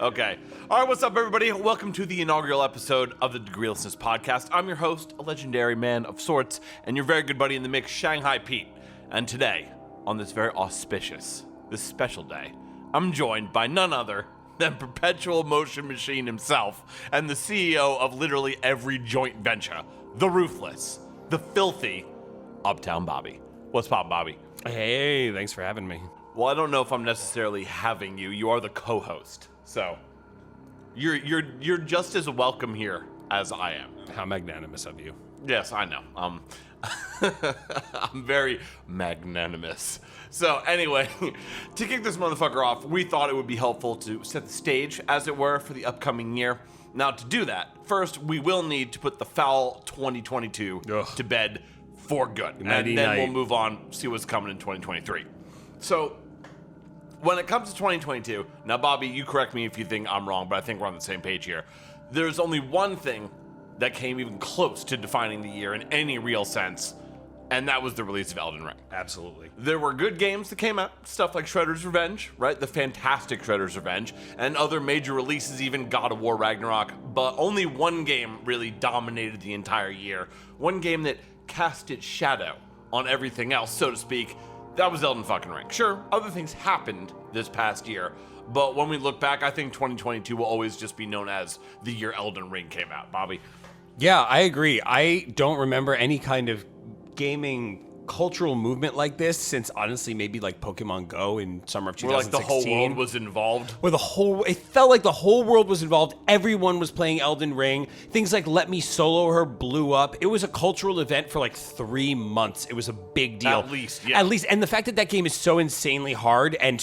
Okay. All right, what's up, everybody? Welcome to the inaugural episode of the DEGREELESSNESS podcast. I'm your host, a legendary man of sorts, and your very good buddy in the mix, Shanghai Pete. And today, on this very auspicious, this special day, I'm joined by none other than Perpetual Motion Machine himself and the CEO of literally every joint venture, the ruthless, the filthy Uptown Bobby. What's poppin', Bobby? Hey, thanks for having me. Well, I don't know if I'm necessarily having you. You are the co-host, so you're just as welcome here as I am. How magnanimous of you. Yes, I know. I'm very magnanimous. So anyway, to kick this motherfucker off, we thought it would be helpful to set the stage, as it were, for the upcoming year. Now, to do that, first, we will need to put the foul 2022 to bed for good. And then we'll move on, see what's coming in 2023. So, when it comes to 2022, now, Bobby, you correct me if you think I'm wrong, but I think we're on the same page here. There's only one thing that came even close to defining the year in any real sense, and that was the release of Elden Ring. Absolutely. There were good games that came out, stuff like Shredder's Revenge, right? The fantastic Shredder's Revenge, and other major releases, even God of War Ragnarok, but only one game really dominated the entire year. One game that cast its shadow on everything else, so to speak. That was Elden fucking Ring. Sure, other things happened this past year, but when we look back, I think 2022 will always just be known as the year Elden Ring came out. Bobby? Yeah, I agree. I don't remember any kind of gaming cultural movement like this since, honestly, maybe like Pokemon Go in summer of 2016. Where like the whole world was involved. Where it felt like the whole world was involved. Everyone was playing Elden Ring. Things like Let Me Solo Her blew up. It was a cultural event for like 3 months. It was a big deal. At least, yeah. At least, and the fact that that game is so insanely hard and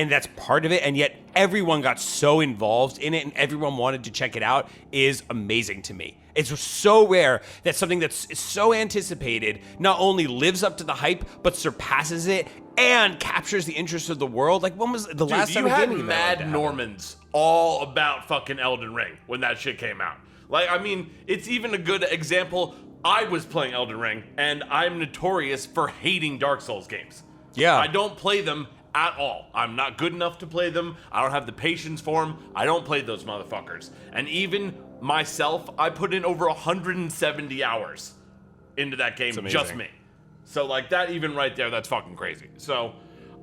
that's part of it, and yet everyone got so involved in it and everyone wanted to check it out is amazing to me. It's so rare that something that's so anticipated not only lives up to the hype, but surpasses it and captures the interest of the world. Like, when was the last time you had gaming Mad like Normans all about fucking Elden Ring when that shit came out. Like, I mean, it's even a good example. I was playing Elden Ring, and I'm notorious for hating Dark Souls games. Yeah. I don't play them at all. I'm not good enough to play them. I don't have the patience for them. I don't play those motherfuckers. And even myself, I put in over 170 hours into that game, just me. So like that, even right there, that's fucking crazy. So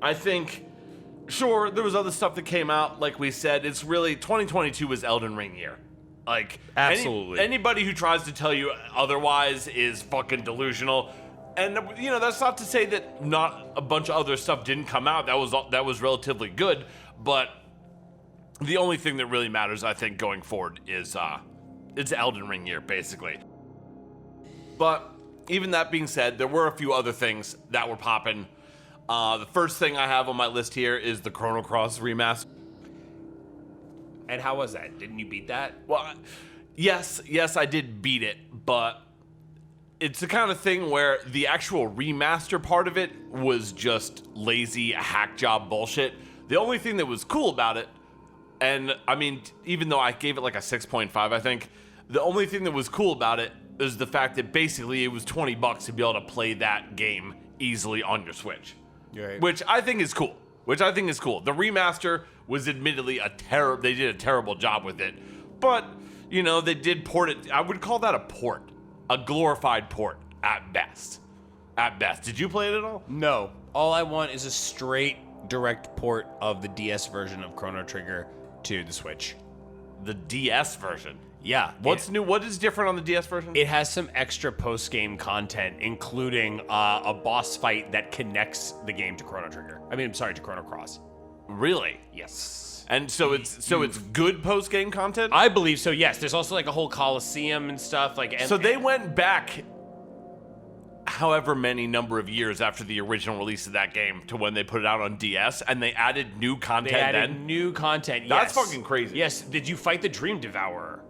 I think, sure, there was other stuff that came out. Like we said, it's really 2022 was Elden Ring year. Like, absolutely. Anybody who tries to tell you otherwise is fucking delusional. And, you know, that's not to say that not a bunch of other stuff didn't come out. That was relatively good. But the only thing that really matters, I think, going forward is it's Elden Ring year, basically. But even that being said, there were a few other things that were popping. The first thing I have on my list here is the Chrono Cross remaster. And how was that? Didn't you beat that? Well, yes, I did beat it, but it's the kind of thing where the actual remaster part of it was just lazy hack job bullshit. The only thing that was cool about it, and I mean, even though I gave it like a 6.5, I think, the only thing that was cool about it is the fact that basically it was $20 to be able to play that game easily on your Switch. Right. Which I think is cool. The remaster was admittedly they did a terrible job with it. But, you know, they did port it. I would call that a port. A glorified port at best. Did you play it at all? No. All I want is a straight direct port of the DS version of Chrono Trigger to the Switch. The DS version? Yeah. What's new? What is different on the DS version? It has some extra post-game content, including a boss fight that connects the game to Chrono Trigger. To Chrono Cross. Really? Yes. And so it's good post-game content? I believe so, yes. There's also like a whole Coliseum and stuff. So they went back however many number of years after the original release of that game to when they put it out on DS, and they added new content new content, yes. That's fucking crazy. Yes. Did you fight the Dream Devourer?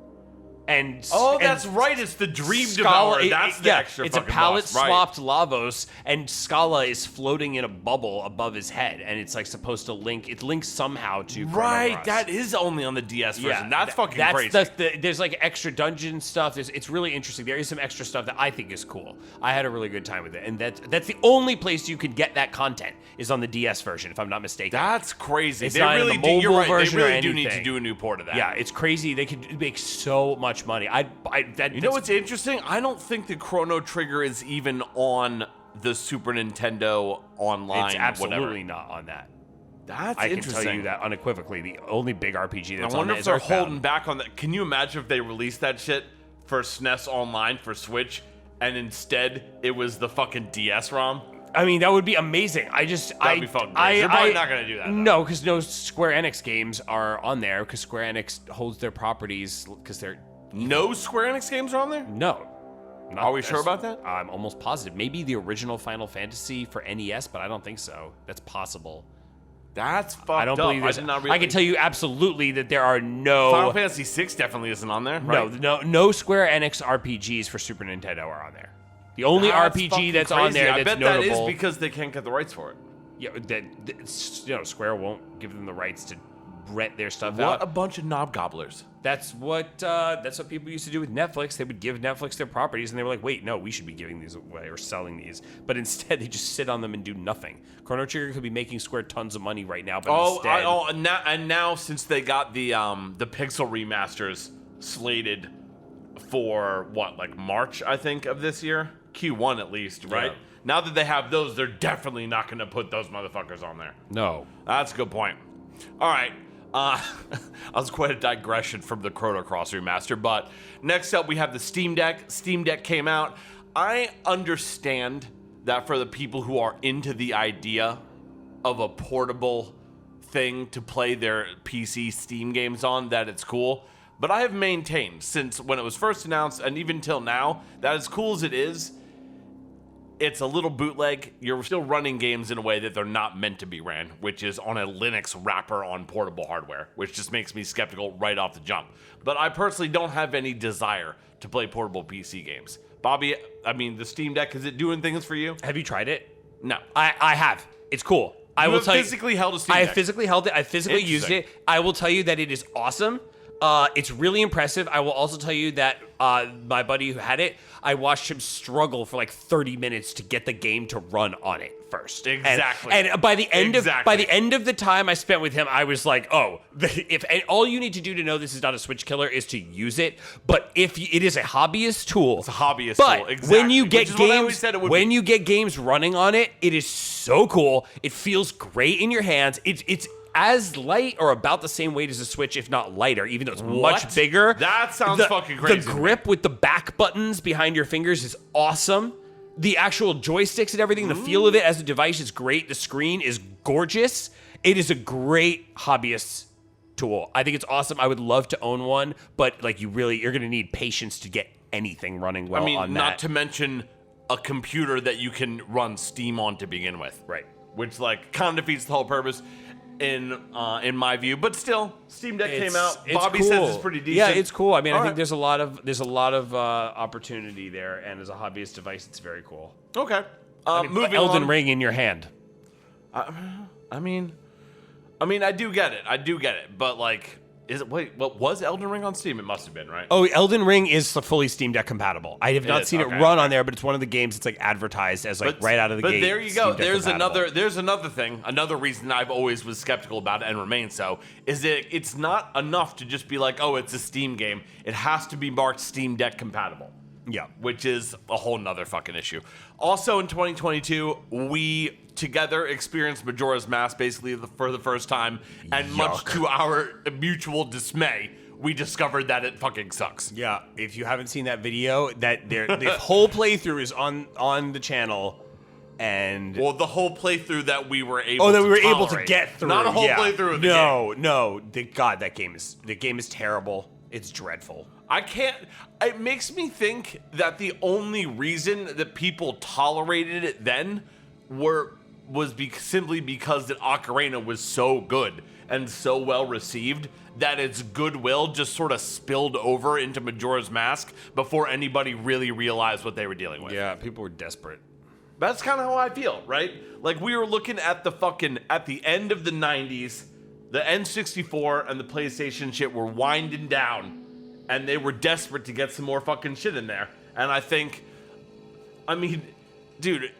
And that's right. It's the Dream Devourer. That's the extra it's a fucking palette boss, right. swapped Lavos, and Scala is floating in a bubble above his head, and it's like supposed to link. It links somehow to Chrono Right, Cross. that is only on the DS version. That's fucking crazy. There's like extra dungeon stuff. It's really interesting. There is some extra stuff that I think is cool. I had a really good time with it, and that's the only place you could get that content is on the DS version, if I'm not mistaken. That's crazy. It's They not in really the do. You're mobile right. They version or really do need to anything. do a new port of that. Yeah, it's crazy. They could make so much money. You know what's interesting? I don't think the Chrono Trigger is even on the Super Nintendo online. It's absolutely whatever. not on that. That's I can interesting. tell you that unequivocally. The only big RPG that's I on wonder that if is they're Earthbound. holding back on that. Can you imagine if they released that shit for SNES Online for Switch, and instead it was the fucking DS ROM? I mean, that would be amazing. That'd be fucking great. They're probably not gonna do that, though. No, because no Square Enix games are on there because Square Enix holds their properties because they're No Square Enix games are on there? no. Are we sure about that? I'm almost positive. Maybe the original Final Fantasy for NES, but I don't think so. That's possible. That's fucked I don't up. believe I this. did not I realize. can tell you absolutely that there are Final no Fantasy VI definitely isn't on there. Right? no Square Enix RPGs for Super Nintendo are on there. The only That's RPG fucking that's crazy. on there I that's bet notable. that is because they can't get the rights for it. Yeah, Square won't give them the rights to rent their stuff What out. a bunch of knob gobblers. That's what people used to do with Netflix. They would give Netflix their properties, and they were like, "Wait, no, we should be giving these away or selling these." But instead, they just sit on them and do nothing. Chrono Trigger could be making Square tons of money right now, but instead, And now since they got the Pixel remasters slated for what, like March, I think, of this year, Q1 at least, right? Yeah. Now that they have those, they're definitely not going to put those motherfuckers on there. no. That's a good point. All right. That was quite a digression from the Chrono Cross remaster, but next up we have the Steam Deck. Steam Deck came out. I understand that for the people who are into the idea of a portable thing to play their PC Steam games on, that it's cool. But I have maintained since when it was first announced and even till now that as cool as it is, it's a little bootleg. You're still running games in a way that they're not meant to be ran, which is on a Linux wrapper on portable hardware, which just makes me skeptical right off the jump. But I personally don't have any desire to play portable PC games. Bobby, I mean, the Steam Deck, is it doing things for you? Have you tried it? No. I have. It's cool. I will have tell you. physically held a Steam I Deck? have physically held it. I physically used it. I will tell you that it is awesome. It's really impressive. I will also tell you that my buddy who had it, I watched him struggle for like 30 minutes to get the game to run on it first. Exactly. And by the end Exactly. of the time I spent with him, I was like, oh, and all you need to do to know this is not a Switch killer is to use it. But if it is a hobbyist tool, It's a hobbyist but tool. Exactly. when you get Which is what I always games, said it would when be. you get games running on it, it is so cool. It feels great in your hands. It's as light or about the same weight as a Switch, if not lighter, even though it's What? much bigger. That sounds fucking crazy. The grip with the back buttons behind your fingers is awesome. The actual joysticks and everything, the feel of it as a device is great. The screen is gorgeous. It is a great hobbyist tool. I think it's awesome. I would love to own one, but like you're going to need patience to get anything running well on that. Not to mention a computer that you can run Steam on to begin with. Right. Which like kind of defeats the whole purpose in my view. But still, Steam Deck came out. It's Bobby cool. says it's pretty decent. Yeah, it's cool. I mean, I All think right. there's a lot of opportunity there, and as a hobbyist device, it's very cool. Okay. Moving Elden on. Ring in your hand. I mean, I do get it. But like, what was Elden Ring on Steam? It must have been, right? Oh, Elden Ring is fully Steam Deck compatible. I have not is? seen Okay, it run okay. on there, but it's one of the games that's like advertised as like right out of the gate. But there you go. Steam Deck compatible. There's another thing. Another reason I've always was skeptical about it and remain so is that it's not enough to just be like, oh, it's a Steam game. It has to be marked Steam Deck compatible. Yeah. Which is a whole nother fucking issue. Also in 2022, we together experienced Majora's Mask basically for the first time, and much Yuck. to our mutual dismay, we discovered that it fucking sucks. Yeah, if you haven't seen that video, the whole playthrough is on the channel, and Well, the whole playthrough that we were able to able to tolerate. get through. Not a whole yeah. playthrough of the game. No, God, the game is terrible. It's dreadful. I can't. It makes me think that the only reason that people tolerated it then were was simply because that Ocarina was so good and so well received that its goodwill just sort of spilled over into Majora's Mask before anybody really realized what they were dealing with. Yeah, people were desperate. That's kind of how I feel, right? Like we were looking at at the end of the 90s, the N64 and the PlayStation shit were winding down, and they were desperate to get some more fucking shit in there. And I mean, dude,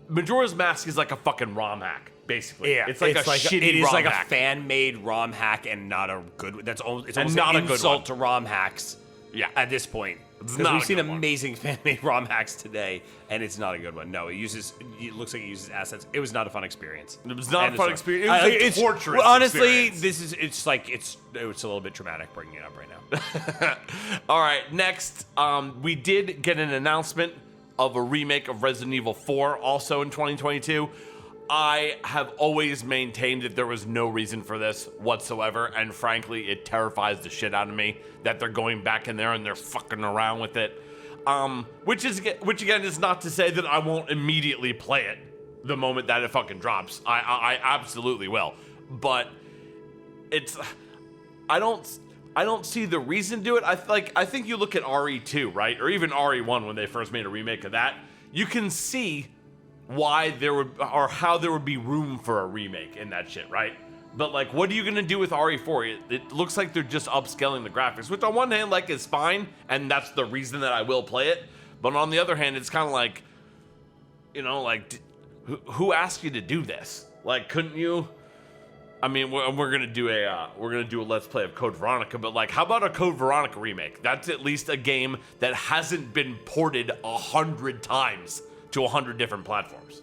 Majora's Mask is like a fucking ROM hack, basically. Yeah, it's like a shitty It is ROM like hack. a fan-made ROM hack and not a good. It's almost not an a good insult one. to ROM hacks. Yeah. At this point, It's because not we've a seen good one. amazing fan-made ROM hacks today, and it's not a good one. No, it looks like it uses assets. It was not a fun experience. It was not End a of fun story. experience. It was a torturous honestly, experience. it's a little bit traumatic bringing it up right now. All right, next, we did get an announcement of a remake of Resident Evil 4 also in 2022. I have always maintained that there was no reason for this whatsoever, and frankly, it terrifies the shit out of me that they're going back in there and they're fucking around with it. Which again is not to say that I won't immediately play it the moment that it fucking drops. I absolutely will, but I don't see the reason to do it. I think you look at RE2, right, or even RE1 when they first made a remake of that. You can see why there would or how there would be room for a remake in that shit, right? But like, what are you gonna do with RE4? It looks like they're just upscaling the graphics, which on one hand, like, is fine, and that's the reason that I will play it. But on the other hand, it's kind of like, you know, like, who asked you to do this? Like, couldn't you? I mean, we're gonna do a let's play of Code Veronica, but like, how about a Code Veronica remake? That's at least a game that hasn't been ported 100 times to 100 different platforms.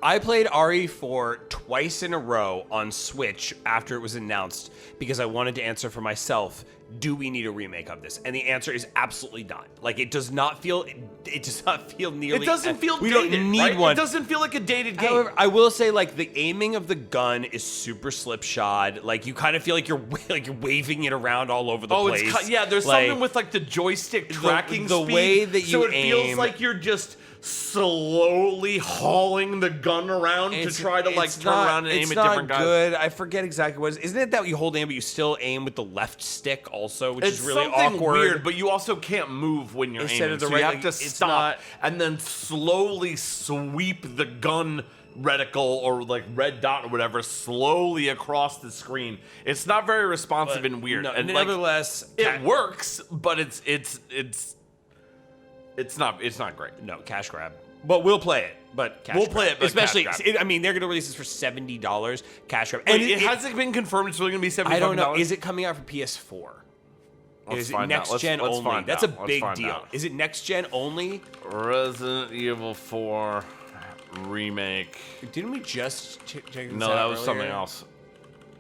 I played RE4 twice in a row on Switch after it was announced because I wanted to answer for myself, do we need a remake of this? And the answer is absolutely not. Like, it does not feel nearly... It doesn't feel we dated, don't need right? one. It doesn't feel like a dated game. However, I will say, like, the aiming of the gun is super slipshod. Like, you kind of feel like you're waving it around all over the place. There's like, something with like the joystick tracking the speed, way that you so it aim, feels like you're just slowly hauling the gun around to try to like turn around and aim at different guys. It's not good. I forget exactly what it is. Isn't it that you hold aim, but you still aim with the left stick also, which is really something awkward. weird, but you also can't move when you're Instead aiming, of the so right, you have like, to it's stop not- and then slowly sweep the gun reticle or like red dot or whatever slowly across the screen. It's not very responsive and weird. No, and nevertheless, it works, but it's not great. No, cash grab. But we'll play it. But cash We'll grab. play it, but especially. cash grab. I mean, they're going to release this for $70. Cash grab. And it hasn't been confirmed it's really going to be $75. I don't know. Is it coming out for PS4? Let's Is it find out. next gen Let's only? find That's out. a Let's big find deal. out. Is it next gen only? Resident Evil 4 remake. Didn't we just check this No, out that was earlier? something else.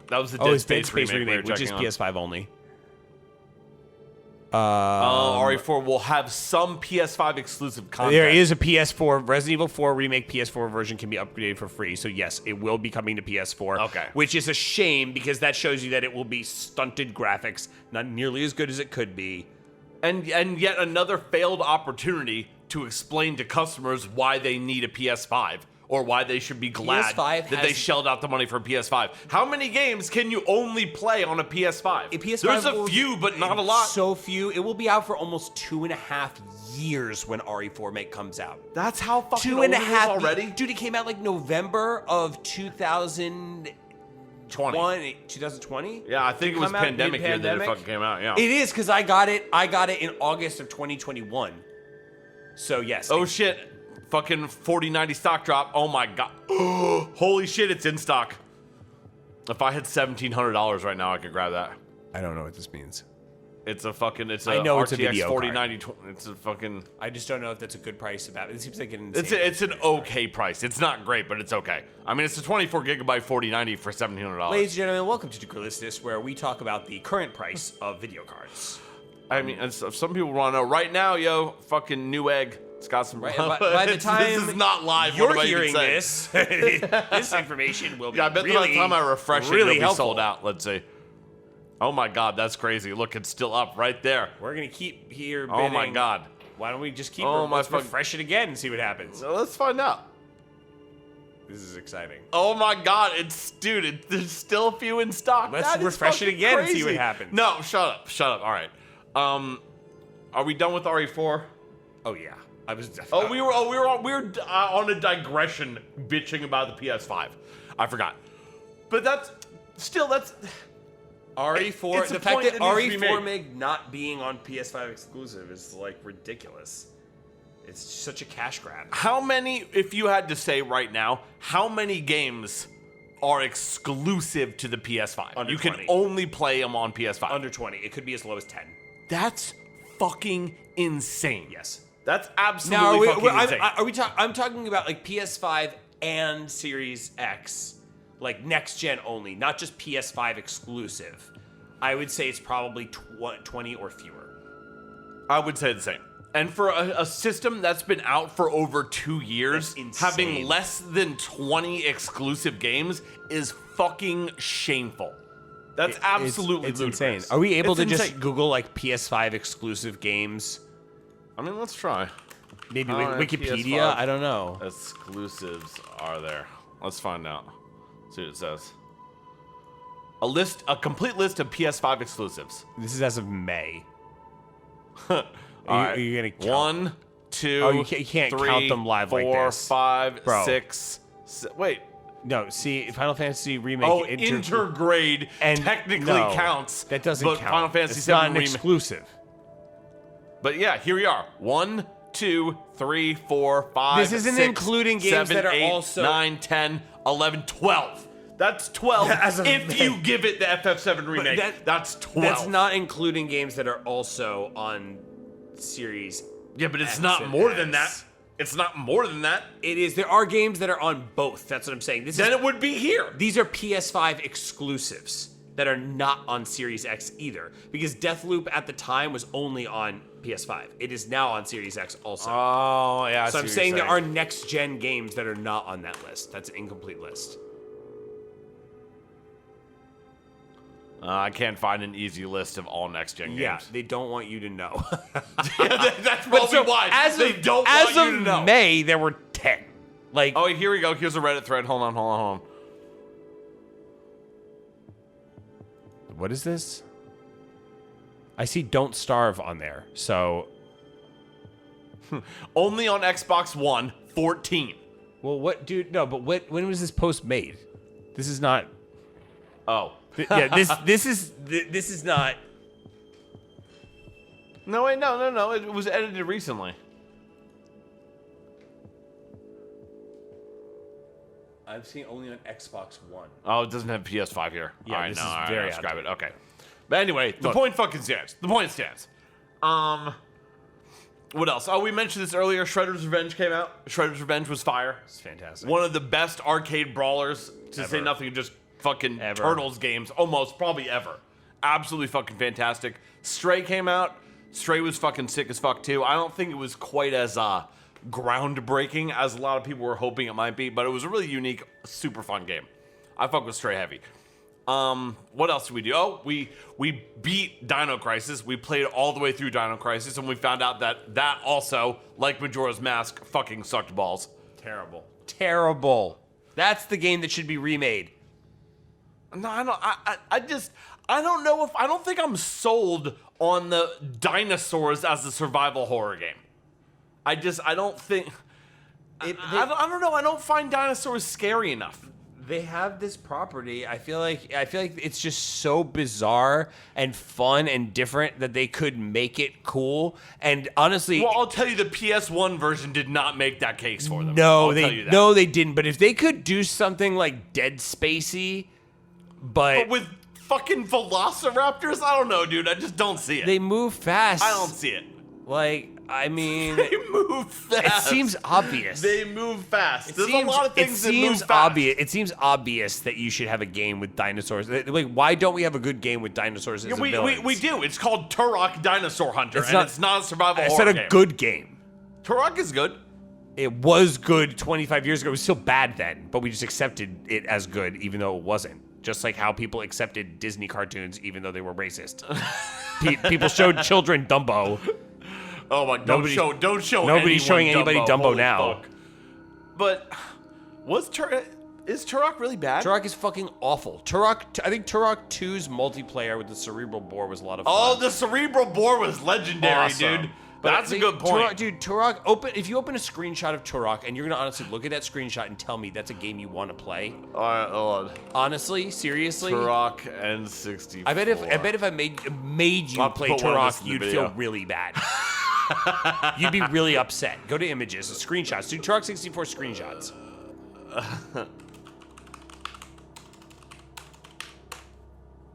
That was the Oh, Dead it's Dead Space Space remake, we were which is checking on. PS5 only. RE4 will have some PS5 exclusive content. There is a PS4 Resident Evil 4 remake. PS4 version can be upgraded for free. So yes, it will be coming to PS4. Okay. Which is a shame because that shows you that it will be stunted graphics, not nearly as good as it could be. And yet another failed opportunity to explain to customers why they need a PS5 or why they should be glad PS5 that they shelled out the money for a PS5. How many games can you only play on a PS5? There's a few, but not a lot. So few. It will be out for almost 2.5 years when RE4 comes out. That's how fucking Two old and a it is half already? Dude, it came out like November of 2020. 2020? Yeah, I think it was Come out pandemic year that it mid-pandemic? fucking came out, yeah. It is because I got it in August of 2021. So yes. Oh shit. Fucking 4090 stock drop. Oh my god. Holy shit, it's in stock. If I had $1,700 right now, I could grab that. I don't know what this means. It's a fucking, it's a I know RTX it's a video 4090. It's a fucking, I just don't know if that's a good price about it. It seems like an it's an okay price. It's not great, but it's okay. I mean, it's a 24 gigabyte 4090 for $1,700. Ladies and gentlemen, welcome to DEGREELESSNESS, where we talk about the current price of video cards. I mean, and so some people want to know right now, yo, fucking new egg. It's got some. Right, by the time this is not live. you're what am I even hearing saying? this, this information will be Yeah, I bet really, by the time I refresh it, really it'll be helpful. sold out. Let's see. Oh my god, that's crazy. Look, it's still up right there. We're gonna keep here. Oh my bidding. god. Why don't we just keep? Oh my let's fuck- refresh it again and see what happens. So let's find out. This is exciting. Oh my god, there's still a few in stock. Let's That is refresh it fucking again and see crazy. what happens. No, shut up. All right. Are we done with RE4? Oh yeah. We were on a digression bitching about the PS5. I forgot. But that's RE4. It's a The fact point that that needs to be RE4 made. not being on PS5 exclusive is like ridiculous. It's such a cash grab. How many, if you had to say right now, how many games are exclusive to the PS5? Under you 20. can only play them on PS5. Under 20. It could be as low as 10. That's fucking insane. Yes. That's absolutely fucking insane. I'm talking about like PS5 and Series X, like next gen only, not just PS5 exclusive. I would say it's probably 20 or fewer. I would say the same. And for a system that's been out for over 2 years, having less than 20 exclusive games is fucking shameful. That's absolutely it's ludicrous. insane. Are we able It's to just insane. Google like PS5 exclusive games? I mean, let's try. Maybe How many Wikipedia? PS5 I don't know. exclusives are there? Let's find out. See what it says. A complete list of PS5 exclusives. This is as of May. Are you gonna count? 1, 2, Oh, you can't 3, count them live like 4, this. 5, Bro. 6. Wait. No, see, Final Fantasy Remake. Oh, intergrade and technically no, counts. That doesn't but count. Final Fantasy it's VII not an Remake. exclusive. But yeah, here we are. 1, 2, 3, 4, 5. This isn't 6, including games 7, that are 8, also 9, 10, 11, 12. That's 12. As of If May. you give it the FF7 remake, that's 12. That's not including games that are also on Series. Yeah, but it's X not and more than S. that. It's not more than that. It is. There are games that are on both. That's what I'm saying. Then it would be here. These are PS5 exclusives that are not on Series X either, because Deathloop at the time was only on PS5. It is now on Series X also. Oh, yeah. So I'm saying there are next gen games that are not on that list. That's an incomplete list. I can't find an easy list of all next gen games. Yeah, they don't want you to know. That's probably why. They don't want you to know. May, there were 10. Like, Oh, here we go. Here's a Reddit thread. Hold on. what is this? I see "Don't Starve" on there. So, Only on Xbox One, 14. well, what, dude? No, but when was this post made? This is not. Oh. Yeah, this is not. No, wait, no. It was edited recently. I've seen only on Xbox One. Oh, it doesn't have PS5 here. Yeah, all right, this no, is all right, very I'll scrap outdated. it. Okay. But anyway, the Look. point fucking stands. The point stands. What else? Oh, we mentioned this earlier. Shredder's Revenge came out. Shredder's Revenge was fire. It's fantastic. One of the best arcade brawlers, to say Ever. nothing of just fucking Ever. Turtles games, almost, probably ever. Absolutely fucking fantastic. Stray came out. Stray was fucking sick as fuck too. I don't think it was quite as groundbreaking as a lot of people were hoping it might be, but it was a really unique, super fun game. I fuck with Stray heavy. What else did we do? Oh, we beat Dino Crisis. We played all the way through Dino Crisis, and we found out that also, like Majora's Mask, fucking sucked balls. Terrible. That's the game that should be remade. No, I don't. I don't know if I don't think I'm sold on the dinosaurs as a survival horror game. I don't think. I don't know. I don't find dinosaurs scary enough. They have this property. I feel like it's just so bizarre and fun and different that they could make it cool. And honestly, Well, I'll tell you, the PS1 version did not make that case for them. no, I'll tell you that. they didn't. But if they could do something like Dead Spacey, But with fucking velociraptors, I don't know, dude. I just don't see it. they move fast. I don't see it. Like, I mean, They move fast. it seems obvious. They move fast. There's seems- a lot of things it that move seems fast. obvious. It seems obvious that you should have a game with dinosaurs. Like, why don't we have a good game with dinosaurs as Yeah, a villain? we do. It's called Turok Dinosaur Hunter, It's and not- it's not a survival I horror said a game. good game. Turok is good. It was good 25 years ago. It was still bad then, but we just accepted it as good, even though it wasn't. Just like how people accepted Disney cartoons, even though they were racist. People showed children Dumbo. Oh my! Don't show. Nobody's showing anybody Dumbo Holy now. fuck. But Is Turok really bad? Turok is fucking awful. I think Turok 2's multiplayer with the cerebral bore was a lot of fun. Oh, the cerebral bore was legendary, Awesome. dude. But That's a good point. Turok, if you open a screenshot of Turok and you're gonna honestly look at that screenshot and tell me that's a game you want to play. All right, hold on. Honestly, seriously. Turok N64. I bet if I made you play put one of us Turok, in the you'd video. feel really bad. You'd be really upset. Go to images, screenshots. Do Turok 64 screenshots.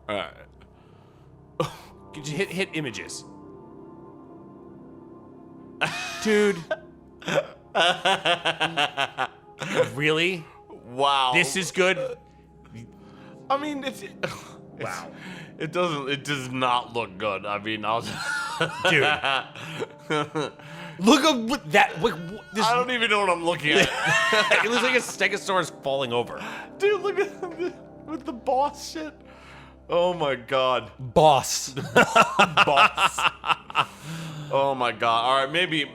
All right. Could you hit images? Dude. Really? Wow. This is good? I mean, Wow. It does not look good. I mean, Dude. Look at that. This, I don't even know what I'm looking at. it looks like a stegosaurus falling over. Dude, look at with the boss shit. Oh my god. Boss. Boss. Oh my god. All right, maybe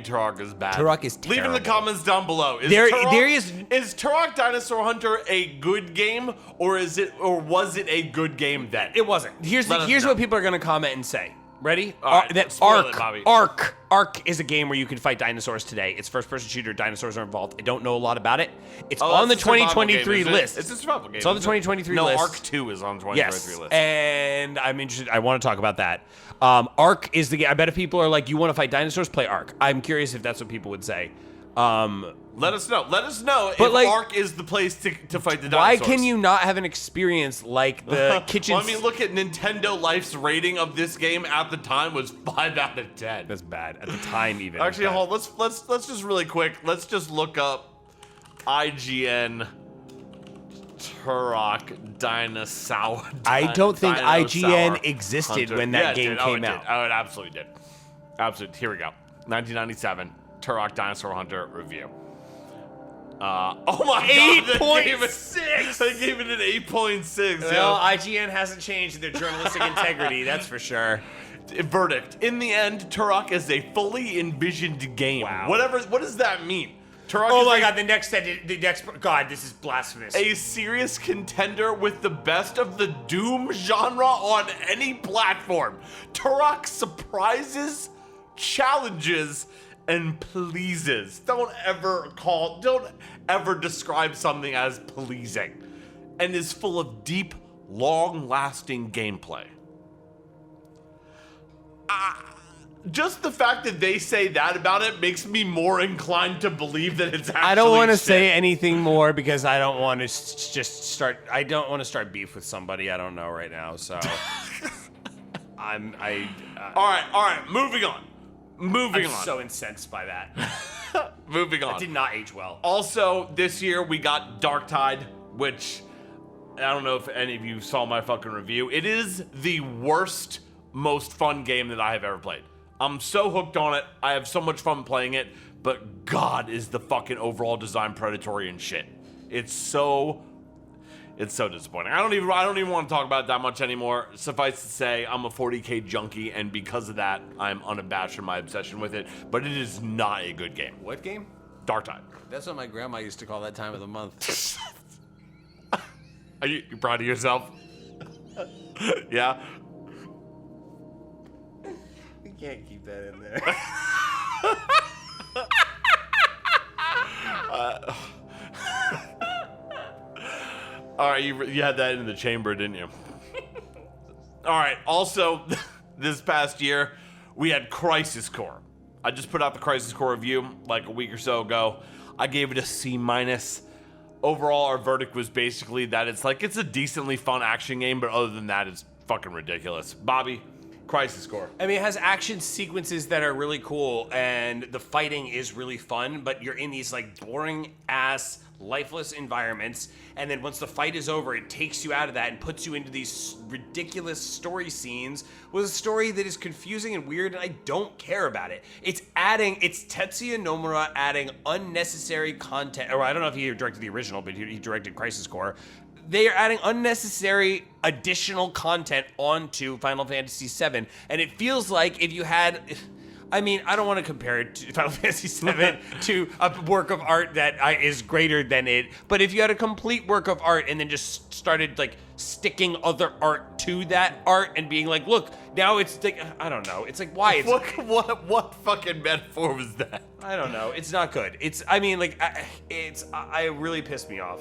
Turok is bad. Turok is Leave in the terrible. comments down below. Is There Turok, is Turok Dinosaur Hunter a good game, or was it a good game then? It wasn't. Here's Let us know. what people are gonna comment and say. Ready? All right, that spoil it, Bobby. Ark is a game where you can fight dinosaurs today. It's first-person shooter. Dinosaurs are involved. I don't know a lot about it. It's on the that's a survival 2023 game, isn't it? list. It's a survival game. It's on the isn't it? 2023 no, list. Ark 2 is on the 2023 Yes, list. and I'm interested. I want to talk about that. Ark is the game. I bet if people are like, you want to fight dinosaurs, play Ark. I'm curious if that's what people would say. Let us know. Let us know But, if like, Ark is the place to fight the Why dinosaurs. can you not have an experience like the kitchen? Well, I mean, look at Nintendo Life's rating of this game at the time was 5 out of 10. That's bad at the time. Even Actually, it's bad. hold. Let's just really quick. Let's just look up IGN Turok Dinosaur. I don't think Dinosaur IGN existed Hunter. when that it game did. came it out. Did. Oh, it absolutely did. Absolutely. Here we go. 1997 Turok Dinosaur Hunter review. Oh my god! 8.6. They gave it an 8.6. Well, IGN hasn't changed their journalistic integrity, that's for sure. Verdict. In the end, Turok is a fully envisioned game. Wow. What does that mean? Turok Oh is my a- god, the next god, this is blasphemous. A serious contender with the best of the Doom genre on any platform. Turok surprises, challenges, and pleases. Don't ever describe something as pleasing. And is full of deep, long-lasting gameplay. Just the fact that they say that about it makes me more inclined to believe that it's actually I don't want to shit. say anything more because I don't want to I don't want to start beef with somebody I don't know right now, so. All right, moving on. Moving I'm on. so incensed by that. Moving on. It did not age well. Also, this year we got Dark Tide, which I don't know if any of you saw my fucking review. It is the worst, most fun game that I have ever played. I'm so hooked on it. I have so much fun playing it, but God, is the fucking overall design predatory and shit. It's so disappointing. I don't even want to talk about it that much anymore. Suffice to say, I'm a 40K junkie, and because of that, I'm unabashed in my obsession with it. But it is not a good game. What game? Dark Tide. That's what my grandma used to call that time of the month. Are you proud of yourself? Yeah. You can't keep that in there. All right, you had that in the chamber, didn't you? All right. Also, this past year, we had Crisis Core. I just put out the Crisis Core review like a week or so ago. I gave it a C-. Overall, our verdict was basically that it's a decently fun action game, but other than that, it's fucking ridiculous. Bobby, Crisis Core. I mean, it has action sequences that are really cool, and the fighting is really fun, but you're in these boring-ass, lifeless environments, and then once the fight is over, it takes you out of that and puts you into these ridiculous story scenes with a story that is confusing and weird, and I don't care about it. It's Tetsuya Nomura adding unnecessary content, or I don't know if he directed the original, but he directed Crisis Core. They are adding unnecessary additional content onto Final Fantasy VII, and it feels like if you had... I mean, I don't want to compare it to Final Fantasy VII to a work of art that is greater than it. But if you had a complete work of art and then just started like sticking other art to that art and being like, look, now it's like, I don't know. It's like, why? It's, what fucking metaphor was that? I don't know. It's not good. I really pissed me off.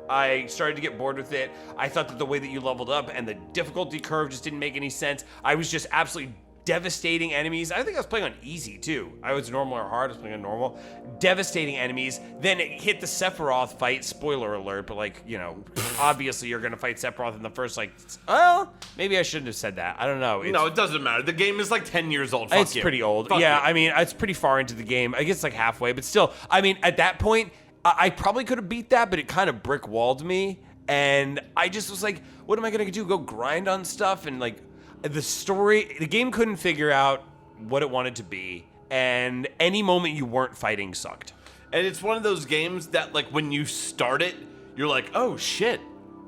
I started to get bored with it. I thought that the way that you leveled up and the difficulty curve just didn't make any sense. I was just absolutely devastating enemies. I think I was playing on easy too. I was normal or hard. I was playing on normal. Devastating enemies. Then it hit the Sephiroth fight. Spoiler alert, but like, you know, obviously you're gonna fight Sephiroth in the first well, maybe I shouldn't have said that. I don't know. No, it doesn't matter. The game is like 10 years old. It's pretty old. Yeah, I mean, it's pretty far into the game. I guess like halfway, but still, I mean, at that point, I probably could have beat that, but it kind of brick walled me. And I just was like, what am I gonna do? Go grind on stuff? And like, the game couldn't figure out what it wanted to be, and any moment you weren't fighting sucked. And it's one of those games that, like, when you start it, you're like, oh shit,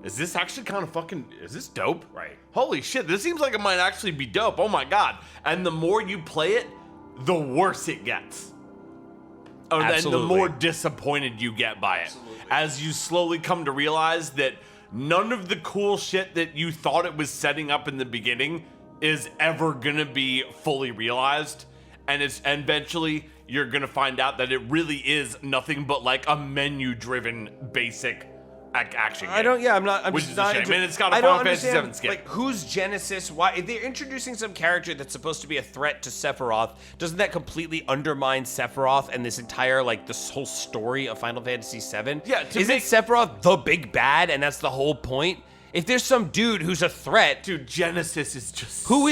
is this actually kind of is this dope? Right. Holy shit, this seems like it might actually be dope. Oh my god. And the more you play it, the worse it gets. Oh, and the more disappointed you get by it. Absolutely. As you slowly come to realize that none of the cool shit that you thought it was setting up in the beginning is ever gonna be fully realized, and eventually you're gonna find out that it really is nothing but like a menu-driven basic action game. I'm which just is not a shame. And it's got a I don't Final Fantasy understand, VII skin. like, who's Genesis? Why they're introducing some character that's supposed to be a threat to Sephiroth? Doesn't that completely undermine Sephiroth and this entire this whole story of Final Fantasy VII? Yeah, isn't Sephiroth the big bad, and that's the whole point? If there's some dude who's a threat, dude, Genesis is just who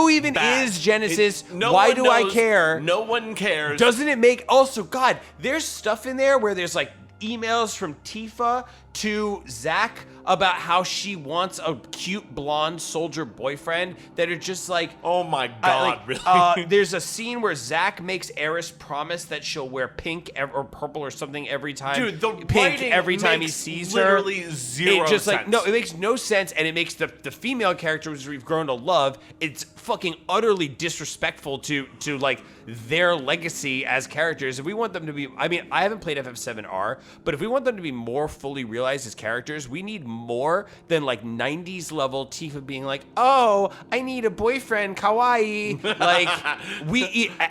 even bad. is Genesis? Why do I care? No one cares. Doesn't it make also God? There's stuff in there where there's like emails from Tifa to Zack about how she wants a cute blonde soldier boyfriend that are just like, oh my god, really? There's a scene where Zack makes Eris promise that she'll wear pink or purple or something every time. Dude, the pink every time he sees literally her. Zero it just sense. like no, it makes no sense, and it makes the female characters we've grown to love. It's fucking utterly disrespectful to like their legacy as characters. If we want them to be, I mean, I haven't played FF7R, but if we want them to be more fully realized as characters, we need more than like 90s level Tifa being like, oh, I need a boyfriend, kawaii. Like,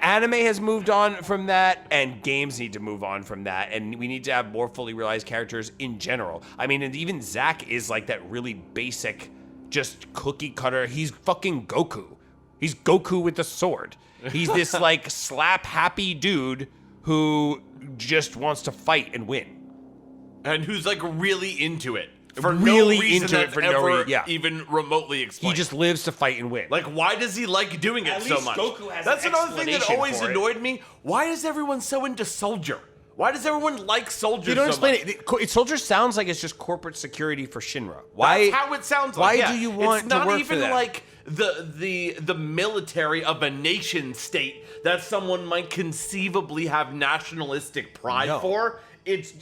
anime has moved on from that, and games need to move on from that, and we need to have more fully realized characters in general. I mean, and even Zack is like that really basic, just cookie cutter. He's fucking Goku. He's Goku with a sword. He's this like slap happy dude who just wants to fight and win. And who's like really into it. For really no reason into it for no reason. Yeah. Even remotely explained. He just lives to fight and win. Like, why does he like doing it so much? Goku has That's an another thing that always for annoyed me. Why is everyone so into Soldier? Why does everyone like Soldier so much? They don't explain it. Soldier sounds like it's just corporate security for Shinra. Why? That's how it sounds like. Why do you want to work for them? It's not even like the military of a nation state that someone might conceivably have nationalistic pride for. It's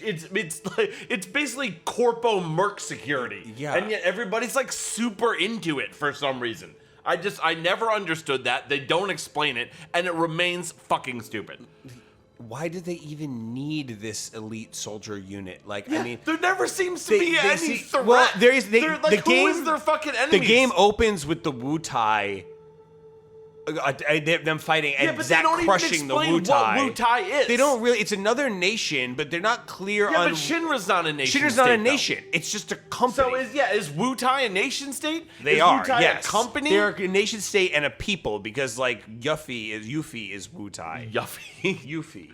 basically corpo merc security. Yeah. And yet everybody's like super into it for some reason. I never understood that. They don't explain it, and it remains fucking stupid. Why do they even need this elite soldier unit? Like, I mean, there never seems to be any threat. Well, there is. They're like, the game, who is their fucking enemies? The game opens with the Wu-Tai. Them fighting and Zack crushing the Wu-Tai. What Wu-Tai is. They don't really. It's another nation, but they're not clear on. Yeah, but Shinra's not a nation. Shinra's not a nation. It's just a company. So is Wu-Tai a nation state? They are. Wu-Tai yes. a company? They're a nation state and a people because like Yuffie is Wu-Tai. Yuffie.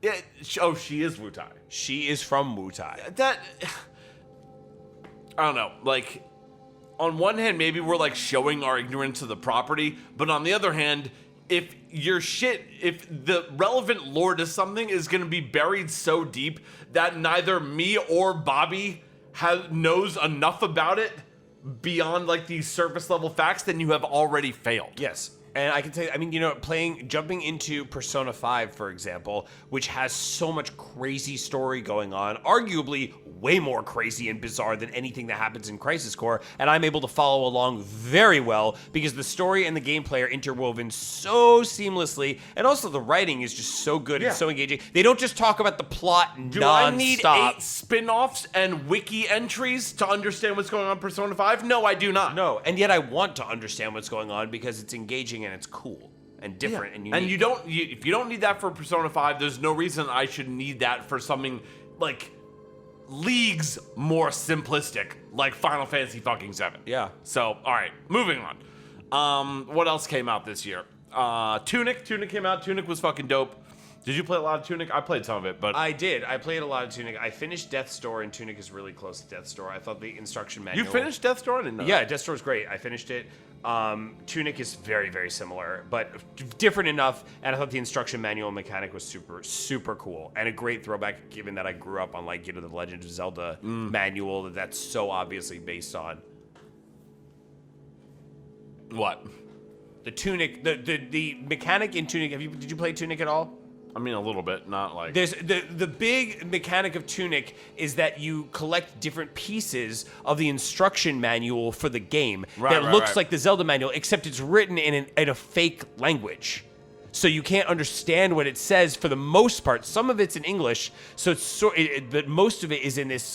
Yeah. Oh, she is Wu-Tai. She is from Wu-Tai. That. I don't know. Like, on one hand, maybe we're like showing our ignorance of the property, but on the other hand, if the relevant lore to something is going to be buried so deep that neither me or Bobby knows enough about it beyond like these surface level facts, then you have already failed. Yes. And I can tell you, I mean, jumping into Persona 5, for example, which has so much crazy story going on, arguably way more crazy and bizarre than anything that happens in Crisis Core, and I'm able to follow along very well because the story and the gameplay are interwoven so seamlessly, and also the writing is just so good and so engaging. They don't just talk about the plot nonstop. Do I need 8 spin-offs and wiki entries to understand what's going on in Persona 5? No, I do not. No, and yet I want to understand what's going on because it's engaging and it's cool and different and unique. And if you don't need that for Persona 5, there's no reason I should need that for something like leagues more simplistic, like Final Fantasy fucking 7. Yeah. So, all right, moving on. What else came out this year? Tunic came out. Tunic was fucking dope. Did you play a lot of Tunic? I played some of it, but I did. I played a lot of Tunic. I finished Death's Door, and Tunic is really close to Death's Door. I thought the instruction manual. You finished Death's Door? I didn't know. Yeah, Death's Door is great. I finished it. Tunic is very, very similar, but different enough. And I thought the instruction manual mechanic was super, super cool and a great throwback, given that I grew up on the Legend of Zelda manual that's so obviously based on. What? The Tunic, the mechanic in Tunic. Did you play Tunic at all? I mean, a little bit, not like... There's the big mechanic of Tunic is that you collect different pieces of the instruction manual for the game that looks like the Zelda manual, except it's written in a fake language. So you can't understand what it says for the most part. Some of it's in English, so but most of it is in this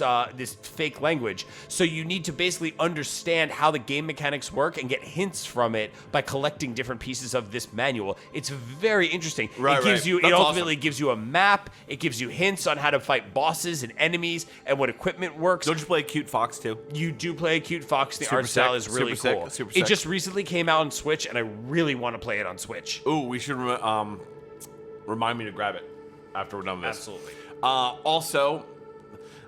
fake language. So you need to basically understand how the game mechanics work and get hints from it by collecting different pieces of this manual. It's very interesting. It ultimately gives you a map. It gives you hints on how to fight bosses and enemies and what equipment works. Don't you play Cute Fox too? You do play a Cute Fox. The art style is really cool. It just recently came out on Switch, and I really want to play it on Switch. Ooh, we should remind me to grab it after we're done with this. Absolutely. Also,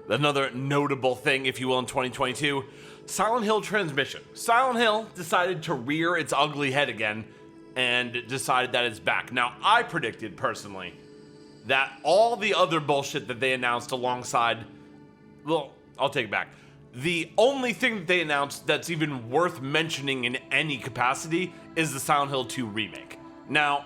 another notable thing, if you will, in 2022, Silent Hill Transmission. Silent Hill decided to rear its ugly head again and decided that it's back. Now, I predicted personally that all the other bullshit that they announced alongside, well, I'll take it back. The only thing that they announced that's even worth mentioning in any capacity is the Silent Hill 2 remake. Now,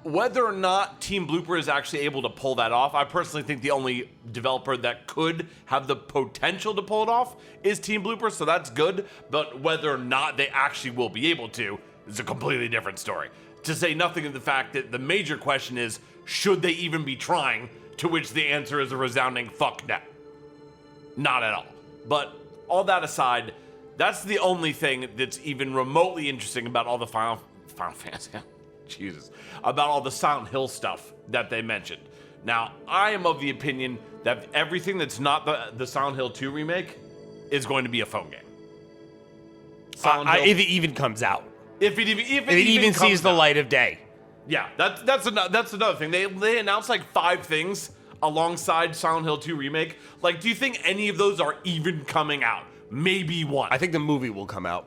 whether or not Team Blooper is actually able to pull that off, I personally think the only developer that could have the potential to pull it off is Team Blooper, so that's good. But whether or not they actually will be able to is a completely different story. To say nothing of the fact that the major question is, should they even be trying? To which the answer is a resounding fuck no. Not at all. But all that aside, that's the only thing that's even remotely interesting about all the Final Fantasy. Jesus. About all the Silent Hill stuff that they mentioned. Now, I am of the opinion that everything that's not the Silent Hill 2 remake is going to be a phone game. If it even comes out. If it even sees the light of day. Yeah, that's another thing. They announced like 5 things alongside Silent Hill 2 remake. Like, do you think any of those are even coming out? Maybe one. I think the movie will come out.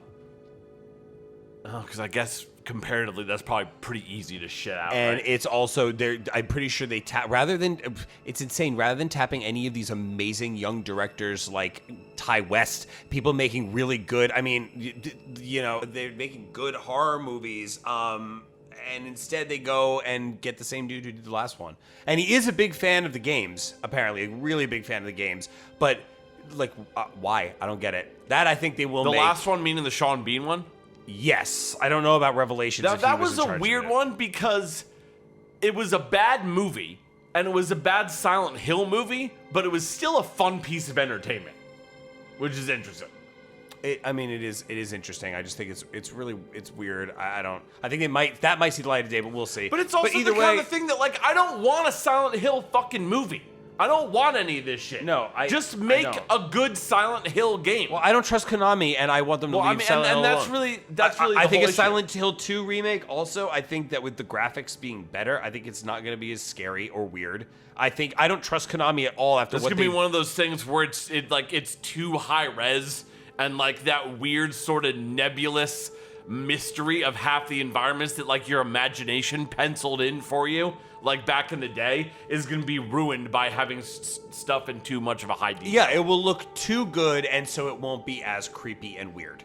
Oh, because I guess comparatively, that's probably pretty easy to shit out. And right? it's also I'm pretty sure they it's insane. Rather than tapping any of these amazing young directors like Ty West, people making really good. I mean, they're making good horror movies. And instead they go and get the same dude who did the last one. And he is a big fan of the games, apparently, a really big fan of the games. But why? I don't get it. That I think they will make. The last one, meaning the Sean Bean one. Yes, I don't know about Revelations. That was a weird one because it was a bad movie and it was a bad Silent Hill movie, but it was still a fun piece of entertainment, which is interesting. It is interesting. I just think it's weird. I think that might see the light of day, but we'll see. But it's also the kind of thing that I don't want a Silent Hill fucking movie. I don't want any of this shit. No, just make a good Silent Hill game. Well, I don't trust Konami, and I want them to leave Silent Hill alone. That's really. I think a Silent Hill 2 remake. Also, I think that with the graphics being better, I think it's not going to be as scary or weird. I don't trust Konami at all after. It's gonna be one of those things where it's too high res and that weird sort of nebulous mystery of half the environments that your imagination penciled in for you. Back in the day, is going to be ruined by having stuff in too much of a high detail. Yeah, it will look too good, and so it won't be as creepy and weird.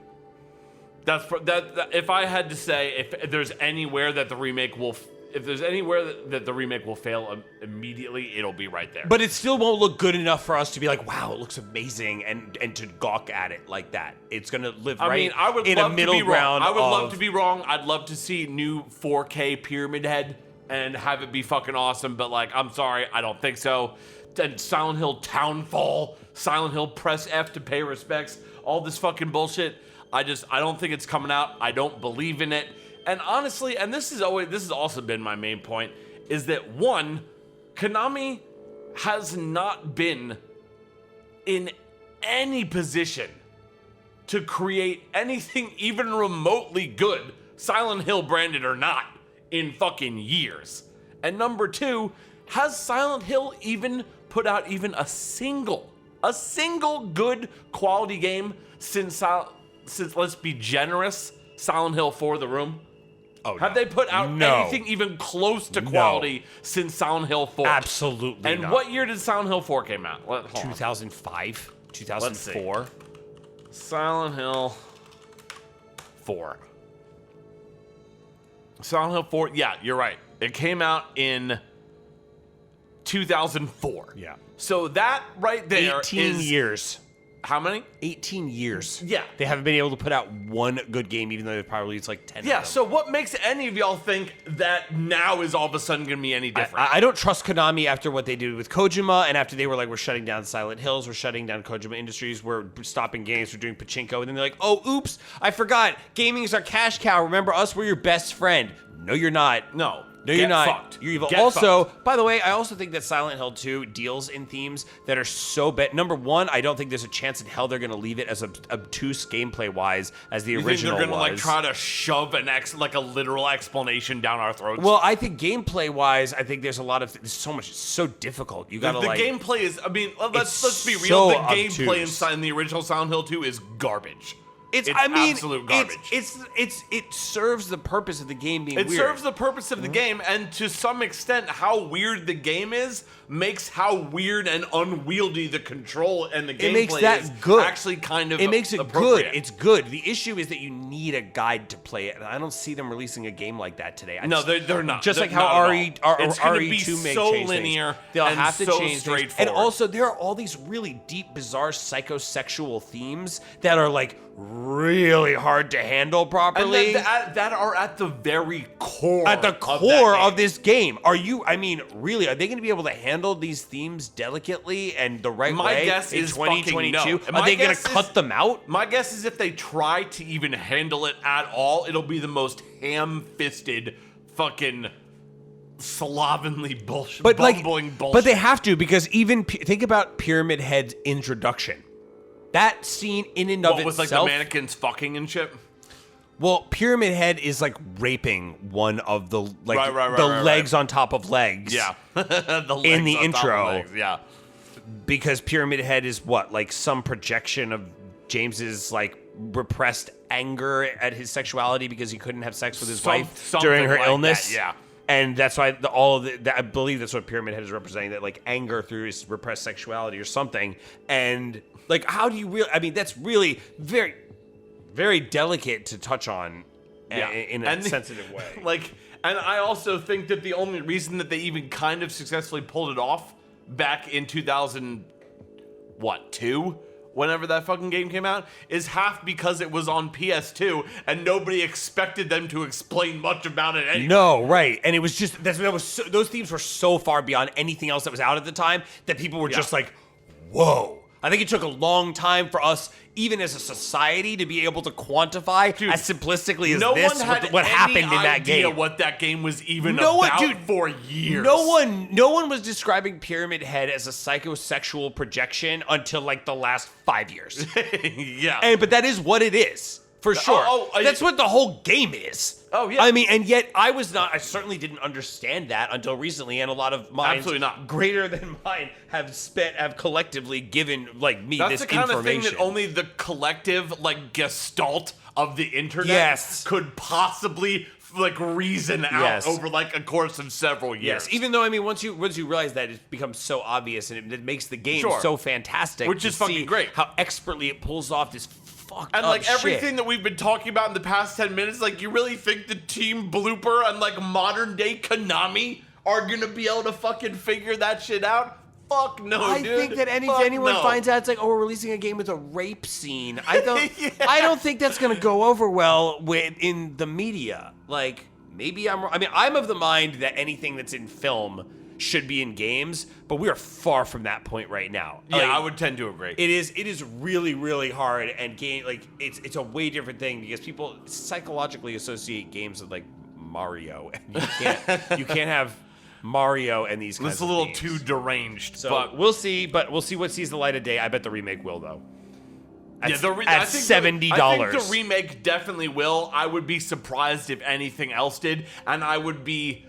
If I had to say, if there's anywhere that the remake will, if there's anywhere that the remake will fail immediately, it'll be right there. But it still won't look good enough for us to be like, wow, it looks amazing, and to gawk at it like that. It's gonna live in a middle ground. I would love to be wrong. I'd love to see new 4K Pyramid Head and have it be fucking awesome. But like, I'm sorry, I don't think so. And Silent Hill Townfall, Silent Hill press F to pay respects, all this fucking bullshit. I don't think it's coming out. I don't believe in it. And honestly, and this has also been my main point, is that one, Konami has not been in any position to create anything even remotely good, Silent Hill branded or not, in fucking years. And number two, has Silent Hill even put out even a single good quality game since let's be generous, Silent Hill 4 The Room? Oh, have they put out anything even close to quality since Silent Hill 4? Absolutely and not. what year did Silent Hill 4 came out? 2005? 2004? Silent Hill 4. Silent Hill 4, yeah, you're right. It came out in 2004. Yeah. So that right there 18 years. How many? 18 years. Yeah. They haven't been able to put out one good game, even though they've probably released like 10 of them. So what makes any of y'all think that now is all of a sudden going to be any different? I don't trust Konami after what they did with Kojima, and after they were like, we're shutting down Silent Hills, we're shutting down Kojima Industries, we're stopping games, we're doing pachinko, and then they're like, oh, oops, I forgot. Gaming is our cash cow. Remember us? We're your best friend. No, you're not. No. No, you're not. Fucked. You're evil. Get Also, fucked. by the way, I also think that Silent Hill 2 deals in themes that are so bad. Number one, I don't think there's a chance in hell they're going to leave it as obtuse gameplay-wise as the original was. You think they're going to like try to shove like a literal explanation down our throats? Well, I think gameplay-wise, I think there's a lot of there's so much. It's so difficult. You got to the like. gameplay is. I mean, let's be real. So The gameplay obtuse. in the original Silent Hill 2 is garbage. It's absolute garbage. It serves the purpose of the game being weird. It serves the purpose of the game, and to some extent, how weird the game is makes how weird and unwieldy the control and the gameplay makes that is good. actually kind of It makes it appropriate. good. It's good. The issue is that you need a guide to play it, and I don't see them releasing a game like that today. They're not. Just They're like how not at all. It's gonna be RE2 may so change linear things. They'll and have to so change things. And straightforward. also, there are all these really deep, bizarre, psychosexual themes that are like really hard to handle properly. And that are at the very core. At the core of this game. Really, are they going to be able to handle these themes delicately and the right My way guess in is 2022? fucking no. Are they going to cut them out? My guess is if they try to even handle it at all, it'll be the most ham-fisted fucking slovenly bullshit, bumbling bullshit. But they have to, because even think about Pyramid Head's introduction. That scene in and of What, with itself, like the mannequins fucking and shit? well, Pyramid Head is like raping one of the legs on top of legs. Yeah. The legs In the on top of intro. legs, yeah. Because Pyramid Head is what, like some projection of James's like repressed anger at his sexuality because he couldn't have sex with his wife during her like illness. that, yeah. And that's why I believe that's what Pyramid Head is representing, that like anger through his repressed sexuality or something. And like, how do you really? I mean, that's really very, very delicate to touch on in a sensitive way. And I also think that the only reason that they even kind of successfully pulled it off back in 2002, whenever that fucking game came out, is half because it was on PS2 and nobody expected them to explain much about it anyway. No, right. And it was just those themes were so far beyond anything else that was out at the time that people were just like, whoa. I think it took a long time for us, even as a society, to be able to quantify as simplistically as what happened in that game. No one had what that game was even about for years. No one was describing Pyramid Head as a psychosexual projection until like the last 5 years. Yeah. But that is what it is. For sure. That's what the whole game is. Oh, yeah. I mean, and yet I certainly didn't understand that until recently, and a lot of minds Absolutely not. greater than mine have collectively given like me That's this the kind information. of thing that only the collective like gestalt of the internet could possibly like reason out over like a course of several years. Yes, even though I mean, once you realize that, it becomes so obvious and it makes the game so fantastic, which is fucking great. How expertly it pulls off this fucked And up like shit. everything that we've been talking about in the past 10 minutes, like you really think the Team Blooper and like modern day Konami are gonna be able to fucking figure that shit out? Fuck no, I dude. think that Fuck anyone no. finds out it's like, oh, we're releasing a game with a rape scene. I don't Yeah. I don't think that's gonna go over well in the media. Like, maybe I'm wrong. I mean, I'm of the mind that anything that's in film should be in games, but we are far from that point right now. Yeah, Like, I would tend to agree. It is really, really hard, and game like it's a way different thing because people psychologically associate games with like Mario, and you can't have Mario and these kinds It's a of little themes. too deranged. So but we'll see what sees the light of day. I bet the remake will though. At, yeah, at $70. I think the remake definitely will. I would be surprised if anything else did, and I would be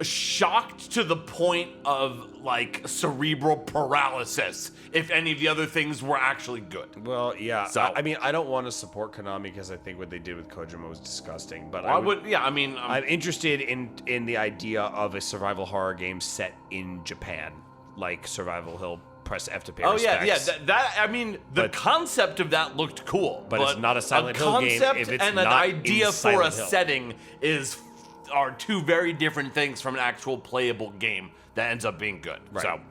shocked to the point of like cerebral paralysis if any of the other things were actually good. Well, yeah. So- I mean, I don't want to support Konami because I think what they did with Kojima was disgusting. But I would, yeah. I mean, I'm interested in the idea of a survival horror game set in Japan, like Survival Hill. Press F to pay respects. yeah. That I mean, the concept of that looked cool, but it's not a Silent Hill game concept if it's and an not idea in for Silent a Hill. setting are two very different things from an actual playable game that ends up being good. Right. So,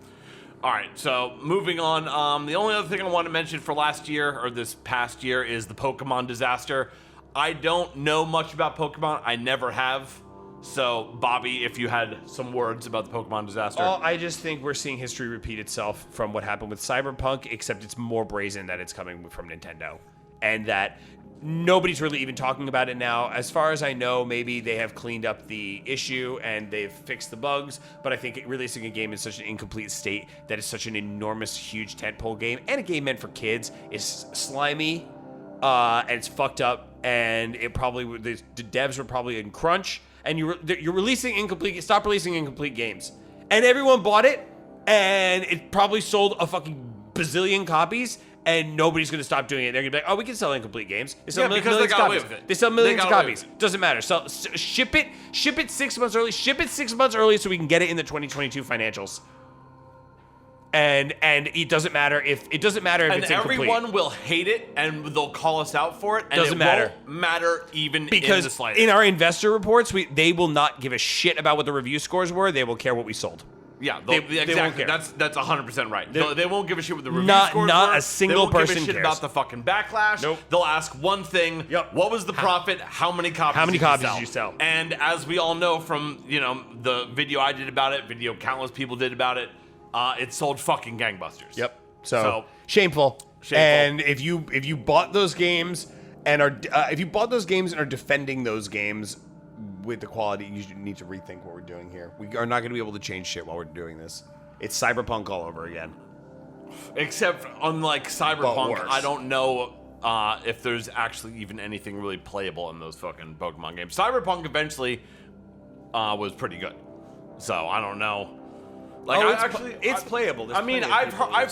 all right. So moving on. The only other thing I want to mention for last year or this past year is the Pokemon disaster. I don't know much about Pokemon. I never have. So, Bobby, if you had some words about the Pokemon disaster. Oh, I just think we're seeing history repeat itself from what happened with Cyberpunk, except it's more brazen that it's coming from Nintendo. And that nobody's really even talking about it now. As far as I know, maybe they have cleaned up the issue and they've fixed the bugs, but I think releasing a game in such an incomplete state that is such an enormous, huge tentpole game, and a game meant for kids, is slimy, and it's fucked up, and it probably, the devs were probably in crunch, and you're releasing incomplete, stop releasing incomplete games. And everyone bought it, and it probably sold a fucking bazillion copies, and nobody's going to stop doing it. They're going to be like, oh, we can sell incomplete games. They sell Yeah, because millions they of got away copies. with it. They sell millions They of got away copies. with it. Doesn't matter. So ship it 6 months early. Ship it 6 months early so we can get it in the 2022 financials. And it doesn't matter if and it's incomplete. everyone will hate it, and they'll call us out for it. And Doesn't it matter. won't matter even in the Because slightest. in our investor reports, they will not give a shit about what the review scores were. They will care what we sold. Yeah, They exactly. won't care. That's 100% right. They won't give a shit what the review Not- scores not were. a single they won't person give a shit cares. about the fucking backlash. Nope. They'll ask one thing. Yep. What was the profit? How many copies? How many did copies did you sell? And as we all know from the video I did about it, video countless people did about it, it sold fucking gangbusters. Yep. So Shameful. shameful. And if you bought those games and are defending those games with the quality, you need to rethink what we're doing here. We are not going to be able to change shit while we're doing this. It's Cyberpunk all over again. Except unlike But Cyberpunk, worse. I don't know if there's actually even anything really playable in those fucking Pokemon games. Cyberpunk eventually was pretty good, so I don't know. Like, it's playable. There's I mean, plenty of people who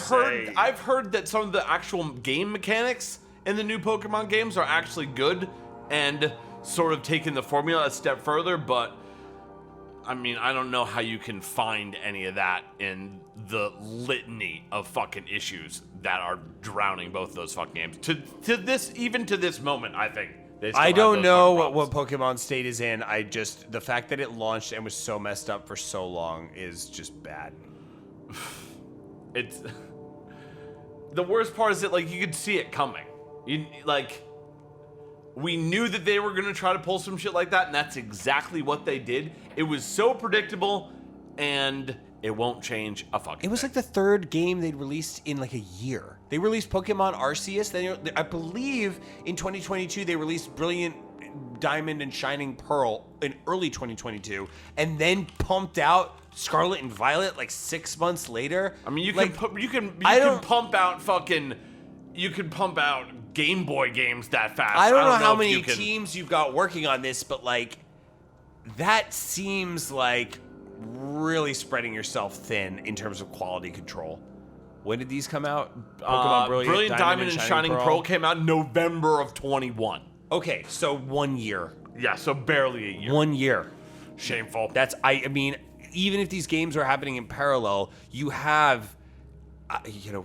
say- I've heard that some of the actual game mechanics in the new Pokemon games are actually good and sort of taking the formula a step further, but I mean, I don't know how you can find any of that in the litany of fucking issues that are drowning both those fucking games. To this moment, I think. They still I have don't those know fucking what problems. Pokemon state is in. The fact that it launched and was so messed up for so long is just bad. It's the worst part is that like you could see it coming. We knew that they were gonna try to pull some shit like that, and that's exactly what they did. It was so predictable, and it won't change a fucking It was thing. like the third game they'd released in like a year. They released Pokemon Arceus. Then I believe in 2022 they released Brilliant Diamond and Shining Pearl in early 2022, and then pumped out Scarlet and Violet like 6 months later. I mean, you Like, can don't- pump out Game Boy games that fast. I don't know how if many you can- teams you've got working on this, but like that seems like really spreading yourself thin in terms of quality control. When did these come out? Pokemon Brilliant Diamond and Shining Pearl came out in November of 21. Okay, so 1 year. Yeah, so barely a year. 1 year. Shameful. I mean, even if these games are happening in parallel, you have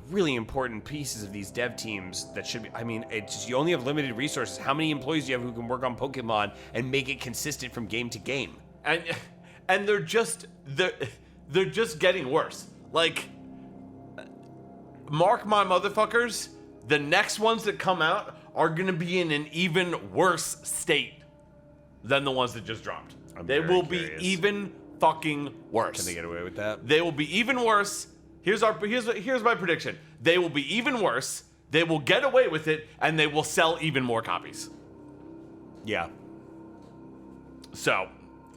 really important pieces of these dev teams that should be. I mean, it's just, you only have limited resources. How many employees do you have who can work on Pokemon and make it consistent from game to game? And they're just getting worse. Like, mark my motherfuckers, the next ones that come out are gonna be in an even worse state than the ones that just dropped. They will be even fucking worse. Can they get away with that? They will be even worse. Here's my prediction. They will be even worse. They will get away with it, and they will sell even more copies. Yeah. So,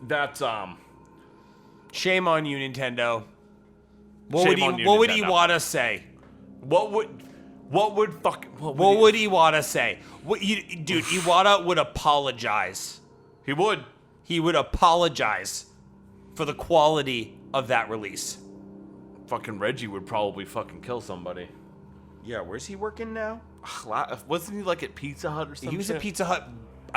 that's shame on you, Nintendo. What would Iwata say? What would Iwata say? Dude, Iwata would apologize. He would. He would apologize for the quality of that release. Fucking Reggie would probably fucking kill somebody. Yeah, where's he working now? Wasn't he like at Pizza Hut or something? He was at Pizza Hut.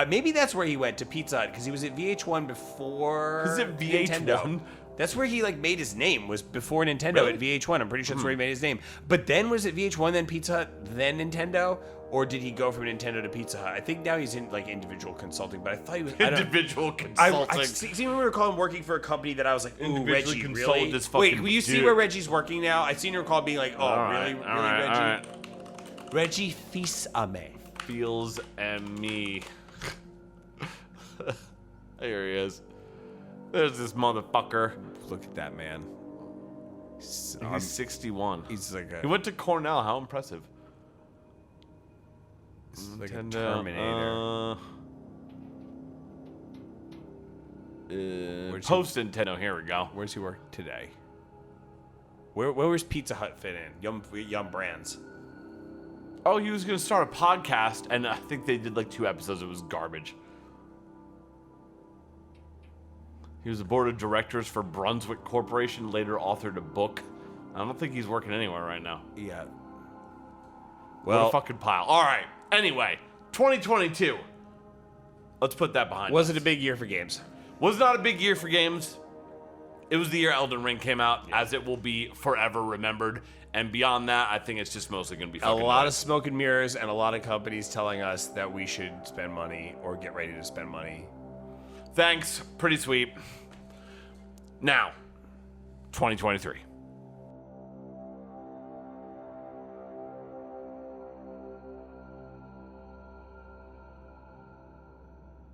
Maybe that's where he went, to Pizza Hut, because he was at VH1 before. Is it VH1? Nintendo. That's where he made his name, was before Nintendo. Really? At VH1. I'm pretty sure that's where he made his name. But then was it VH1, then Pizza Hut, then Nintendo? Or did he go from Nintendo to Pizza Hut? I think now he's in individual consulting, but I thought he was individual consulting. I seem to recall him working for a company that I was like, ooh, Reggie, really? This Wait, will you see where Reggie's working now? I seem to recall being like, oh, all really, right, Reggie? all right. Reggie Fils-Ame. Feels and me. There he is. There's this motherfucker. Look at that man. He's 61. He's like He went to Cornell. How impressive. like a Terminator. Post Nintendo. Here we go. Where's he work today? Where was Pizza Hut fit in? Yum Brands. Oh, he was gonna start a podcast, and I think they did 2 episodes. It was garbage. He was the board of directors for Brunswick Corporation. Later authored a book. I don't think he's working anywhere right now. Yeah. What a fucking pile. All right. Anyway, 2022. Let's put that behind us. Was it a big year for games? Was not a big year for games. It was the year Elden Ring came out, as it will be forever remembered. And beyond that, I think it's just mostly going to be fucking a lot noise. of smoke and mirrors and a lot of companies telling us that we should spend money or get ready to spend money. Thanks. Pretty sweet. Now, 2023.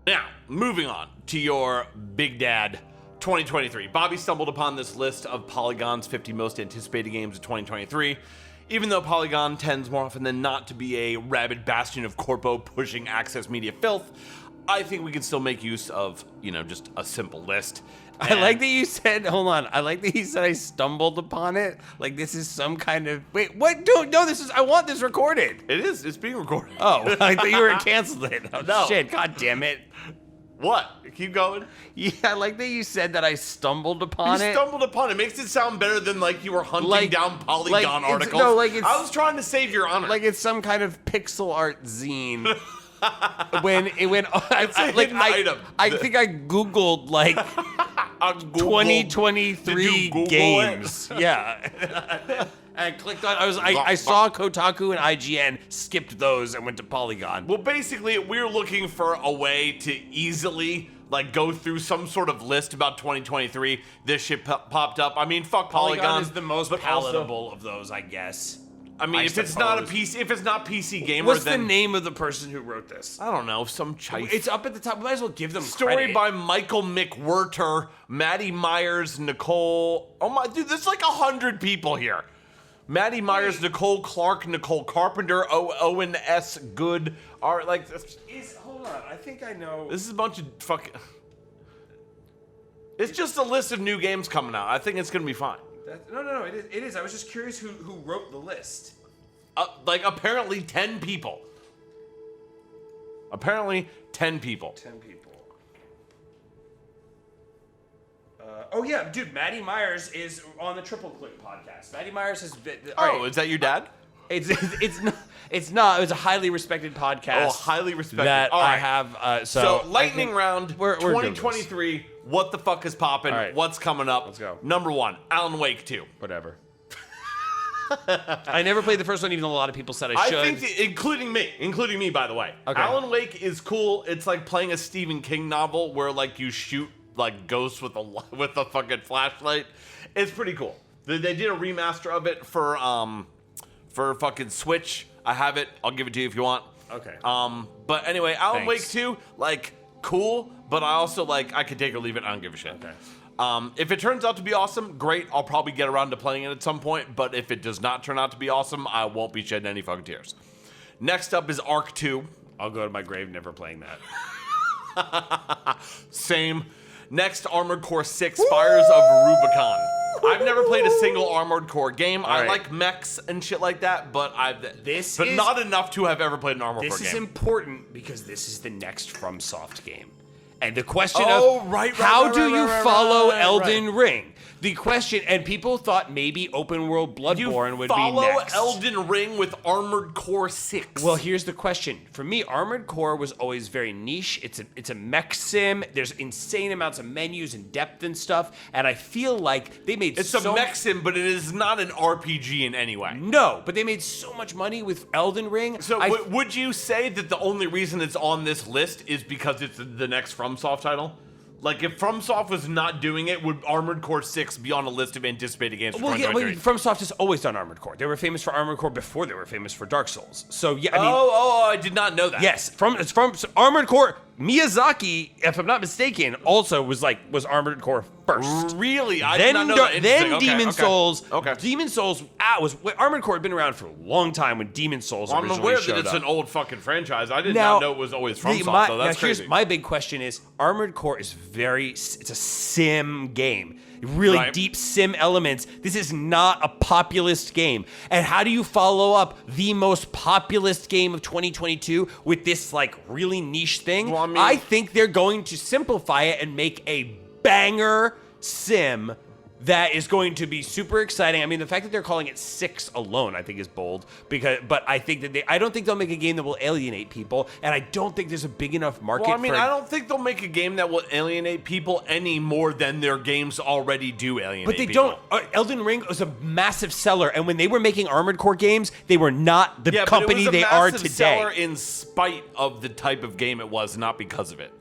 Now, moving on to your Big Dad 2023. Bobby stumbled upon this list of Polygon's 50 most anticipated games of 2023. Even though Polygon tends more often than not to be a rabid bastion of corpo pushing access media filth, I think we can still make use of, just a simple list. I like that you said, hold on. I like that you said I stumbled upon it. Like this is some kind of, wait, what? No, I want this recorded. It is. It's being recorded. Oh, I thought you were canceled it. Oh, No. shit. God damn it. What? Keep going. Yeah, I like that you said that I stumbled upon You it. stumbled upon it. Makes it sound better than you were hunting down Polygon articles. I was trying to save your honor. Like it's some kind of pixel art zine. when it went, hidden item. I think I Googled 2023 games. Yeah. And I clicked on. I saw Kotaku and IGN, skipped those, and went to Polygon. Well, basically, we're looking for a way to easily go through some sort of list about 2023. This shit popped up. I mean, fuck Polygon is the most but palatable of those, I guess. I mean, if it's not PC Gamer, what's then the name of the person who wrote this? I don't know, some chife. It's up at the top. We might as well give them Story credit. by Michael McWhirter, Maddie Myers, Nicole. Oh my, dude, there's 100 people here. Maddie Myers, Nicole Clark, Nicole Carpenter, Owen S. Good. Are Hold on, I think I know. This is a bunch of fucking. It's just a list of new games coming out. I think it's gonna be fine. No, it is. I was just curious who wrote the list. Apparently 10 people. 10 people. 10 people. Oh yeah, dude, Maddie Myers is on the Triple Click podcast. Maddie Myers has been. Is that your dad? It's not. It was a highly respected podcast. Oh, highly respected. That All right. I have. So lightning round. We're 2023. What the fuck is popping? All right. What's coming up? Let's go. Number 1, Alan Wake 2. Whatever. I never played the first one, even though a lot of people said I should. I think, including me, by the way. Okay. Alan Wake is cool. It's like playing a Stephen King novel where like you shoot like ghosts with a fucking flashlight. It's pretty cool. They did a remaster of it for fucking Switch. I have it. I'll give it to you if you want. Okay. But anyway, Alan Wake Thanks. 2, like, cool, but I also, like, I could take or leave it. I don't give a shit. Okay. If it turns out to be awesome, great. I'll probably get around to playing it at some point, but if it does not turn out to be awesome, I won't be shedding any fucking tears. Next up is Arc 2. I'll go to my grave never playing that. Same. Next, Armored Core 6, Fires of Rubicon. I've never played a single Armored Core game. I right. like mechs and shit like that, but not enough to have ever played an Armored Core game. This is important because this is the next FromSoft game. And the question how do you follow Elden Ring? The question, and people thought maybe open world Bloodborne would be next. Follow Elden Ring with Armored Core 6. Well, here's the question. For me, Armored Core was always very niche. It's a mech sim. There's insane amounts of menus and depth and stuff. And I feel like they made It's a mech sim, but it is not an RPG in any way. No, but they made so much money with Elden Ring. So would you say that the only reason it's on this list is because it's the next FromSoft title? Like, if FromSoft was not doing it, would Armored Core 6 be on a list of anticipated games for 2023? FromSoft has always done Armored Core. They were famous for Armored Core before they were famous for Dark Souls. So, yeah, I mean... I did not know that. Yes, it's from Armored Core. Miyazaki, if I'm not mistaken, also was Armored Core first. Really? I did not know that. Then Demon Souls. Okay. Demon Souls Armored Core had been around for a long time when Demon Souls originally showed up. I'm aware that it's an old fucking franchise. I did not know it was always FromSoft, though. That's crazy. Here's my big question is, Armored Core is it's a sim game. Really deep sim elements. This is not a populist game. And how do you follow up the most populist game of 2022 with this like really niche thing? Well, I mean, I think they're going to simplify it and make a banger sim that is going to be super exciting. I mean, the fact that they're calling it 6 alone, I think, is bold. But I think that I don't think they'll make a game that will alienate people, and I don't think there's a big enough market. Well, I mean, I don't think they'll make a game that will alienate people any more than their games already do alienate. But they people. don't. Elden Ring was a massive seller, and when they were making Armored Core games, they were not the company they are today. Seller in spite of the type of game it was, not because of it.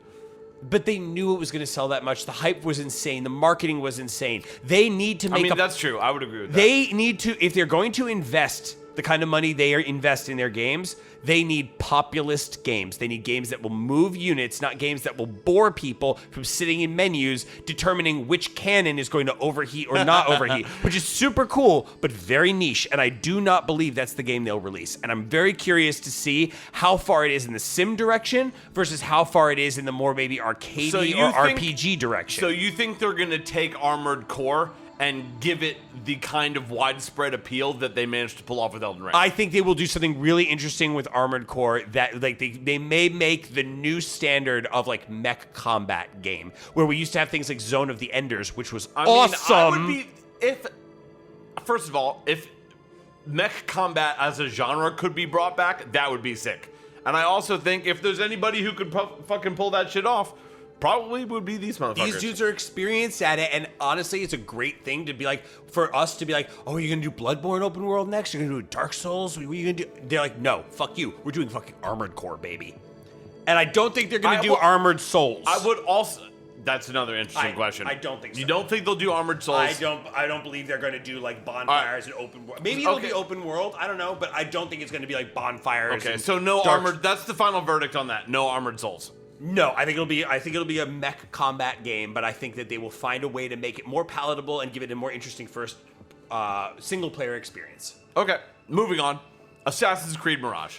But they knew it was going to sell that much. The hype was insane. The marketing was insane. They need to make. I mean, that's true. I would agree with that. They need to, if they're going to invest the kind of money they invest in their games, they need populist games. They need games that will move units, not games that will bore people from sitting in menus determining which cannon is going to overheat or not overheat, which is super cool, but very niche. And I do not believe that's the game they'll release. And I'm very curious to see how far it is in the sim direction versus how far it is in the more maybe arcadey or RPG direction. So you think they're going to take Armored Core and give it the kind of widespread appeal that they managed to pull off with Elden Ring? I think they will do something really interesting with Armored Core that like they may make the new standard of like mech combat game, where we used to have things like Zone of the Enders, which was awesome. First of all, if mech combat as a genre could be brought back, that would be sick. And I also think if there's anybody who could fucking pull that shit off, probably would be these motherfuckers. These dudes are experienced at it, and honestly, it's a great thing to be like, for us to be like, oh, you're gonna do Bloodborne open world next? You're gonna do Dark Souls? What are you gonna do? They're like, no, fuck you. We're doing fucking Armored Core, baby. And I don't think they're gonna do Armored Souls. I would also. That's another interesting question. I don't think so. You don't think they'll do Armored Souls? I don't believe they're gonna do like bonfires and open world. Maybe it'll be open world. I don't know, but I don't think it's gonna be like bonfires. Okay, so no Armored. That's the final verdict on that. No Armored Souls. No, I think it'll be a mech combat game, but I think that they will find a way to make it more palatable and give it a more interesting first single player experience. Okay, moving on. Assassin's Creed Mirage.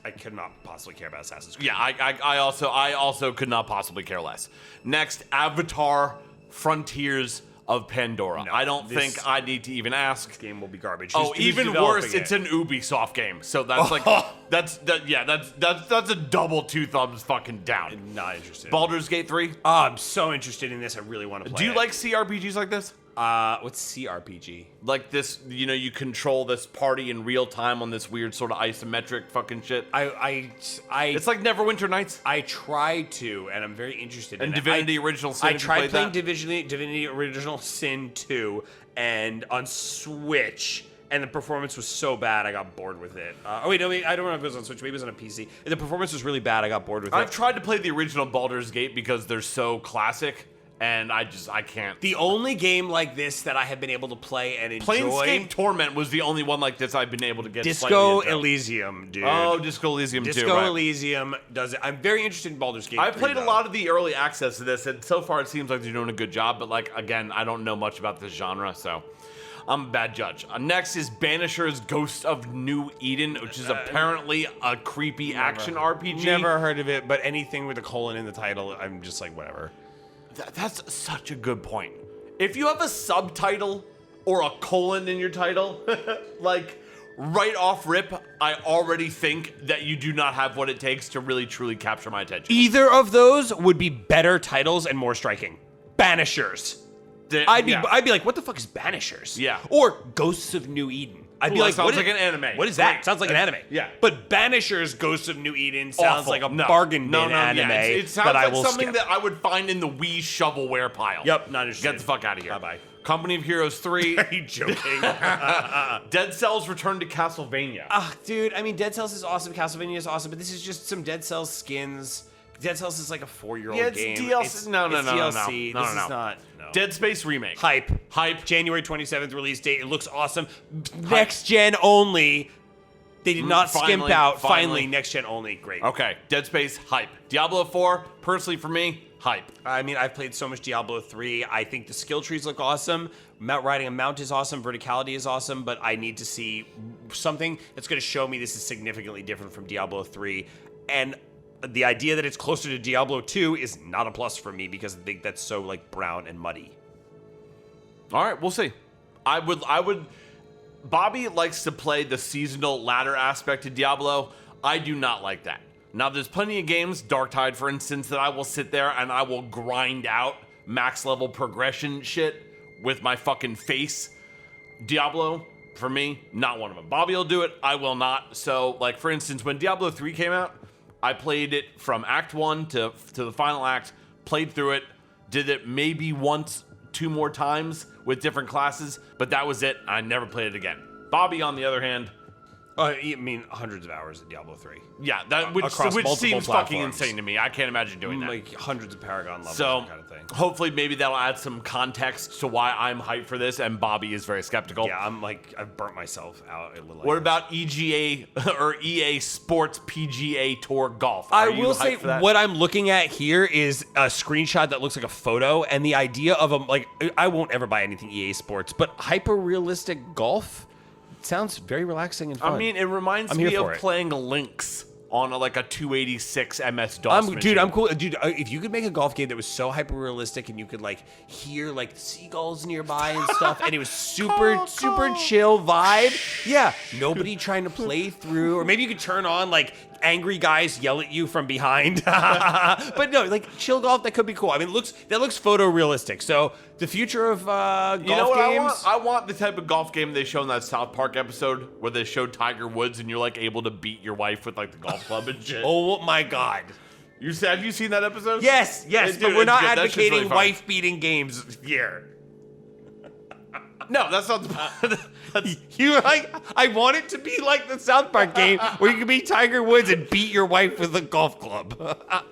I could not possibly care about Assassin's Creed. Yeah, I also could not possibly care less. Next, Avatar: Frontiers of Pandora. No, I don't think I need to even ask. This game will be garbage. Even worse, it's an Ubisoft game. So that's like that's a double 2 thumbs fucking down. I'm not interested. Baldur's Gate 3? Oh, I'm so interested in this. I really want to play. Do you like CRPGs like this? What's CRPG? Like this, you control this party in real time on this weird sort of isometric fucking shit. It's like Neverwinter Nights. I try to, and I'm very interested in it. And Divinity Original Sin. I tried playing Divinity Original Sin 2 and on Switch, and the performance was so bad I got bored with it. Oh wait, no, I don't know if it was on Switch. Maybe it was on a PC. The performance was really bad. I got bored with it. I've tried to play the original Baldur's Gate because they're so classic, and I can't. The only game like this that I have been able to play and enjoy... Planescape Torment was the only one like this I've been able to get Disco Elysium, dude. Oh, Disco Elysium too, Disco right. Elysium does it. I'm very interested in Baldur's Gate 3, I've played though. a lot of the early access to this, and so far it seems like they're doing a good job, but like, again, I don't know much about this genre, so I'm a bad judge. Next is Banisher's Ghost of New Eden, which is apparently a creepy action RPG. Never heard of it, but anything with a colon in the title, I'm just like, whatever. That's such a good point. If you have a subtitle or a colon in your title, like right off rip, I already think that you do not have what it takes to really truly capture my attention. Either of those would be better titles and more striking. Banishers. I'd be like, what the fuck is Banishers? Yeah. Or Ghosts of New Eden. I'd be Ooh, like, that sounds what like an anime. What is that? Great. Sounds like an anime. Yeah. But Banishers Ghosts of New Eden sounds Awful. like a No. bargain bin No, anime yeah. It sounds that I like will something skip. that I would find in the Wii shovelware pile. Yep, not interested. Get the fuck out of here. Bye-bye. Company of Heroes 3. Are you joking? Dead Cells Return to Castlevania. Dude, I mean, Dead Cells is awesome, Castlevania is awesome, but this is just some Dead Cells skins. Dead Cells is like a 4-year-old Yeah, it's game. DLC. No. It's DLC. No. This is not. No. Dead Space Remake. Hype. January 27th release date. It looks awesome. Next gen only. They did not skimp out. Finally, next gen only. Great. Okay, Dead Space, hype. Diablo 4, personally for me, hype. I mean, I've played so much Diablo 3. I think the skill trees look awesome. Riding a mount is awesome. Verticality is awesome. But I need to see something that's going to show me this is significantly different from Diablo 3. And the idea that it's closer to Diablo 2 is not a plus for me because I think that's so like brown and muddy. All right, we'll see. I would. Bobby likes to play the seasonal ladder aspect of Diablo. I do not like that. Now, there's plenty of games, Darktide, for instance, that I will sit there and I will grind out max level progression shit with my fucking face. Diablo, for me, not one of them. Bobby will do it. I will not. So, like, for instance, when Diablo 3 came out, I played it from Act 1 to the final act, played through it, did it maybe once, 2 more times with different classes, but that was it. I never played it again. Bobby, on the other hand, I mean, hundreds of hours in Diablo 3. yeah, that which Across multiple seems fucking platforms. insane to me. I can't imagine doing that. Like hundreds of Paragon levels, So, that kind of thing. hopefully, maybe that'll add some context to why I'm hyped for this, and Bobby is very skeptical. Yeah, I'm like, I've burnt myself out a little. What about EGA or EA Sports PGA Tour Golf? I Are you will hyped say for that? what I'm looking at here is a screenshot that looks like a photo, and the idea of like I won't ever buy anything EA Sports, but hyper realistic golf sounds very relaxing and fun. I mean, it reminds I'm me here of for it. playing Lynx on like a 286 MS-DOS machine. Dude, I'm cool. Dude, if you could make a golf game that was so hyper realistic and you could like hear like the seagulls nearby and stuff, and it was super chill vibe. Yeah, nobody trying to play through, or maybe you could turn on like angry guys yell at you from behind. But no, like chill golf, that could be cool. I mean, that looks photorealistic. So the future of golf You know what games. I want the type of golf game they show in that South Park episode where they showed Tiger Woods and you're like able to beat your wife with like the golf club and shit. Oh my god. Have you seen that episode? Yes, Dude, but we're it's not good. That shit's really advocating fun. wife-beating games here. No, that's not the You like? I want it to be like the South Park game where you can be Tiger Woods and beat your wife with a golf club.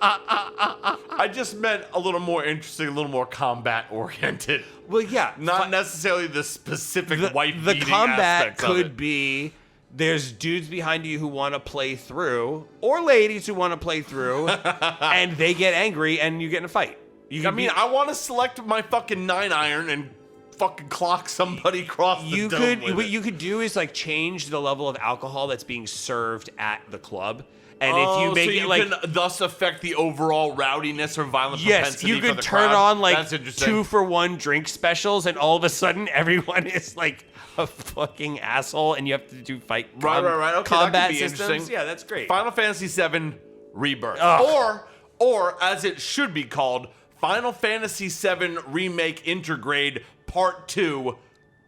I just meant a little more interesting, a little more combat oriented. Well, yeah, Not necessarily the specific wife the beating combat aspects of could it. be there's dudes behind you who want to play through, or ladies who want to play through, and they get angry and you get in a fight. I want to select my fucking 9-iron and fucking clock somebody across the dome with what it. you could do is like change the level of alcohol that's being served at the club, and if you make so it you like can thus affect the overall rowdiness or violent yes, propensity you for could the turn crowd. on like That's interesting. 2-for-1 drink specials, and all of a sudden everyone is like a fucking asshole, and you have to do Right. Okay, that combat could be systems. interesting. Yeah, that's great. Final Fantasy VII Rebirth, Ugh. or as it should be called, Final Fantasy VII Remake Intergrade Part 2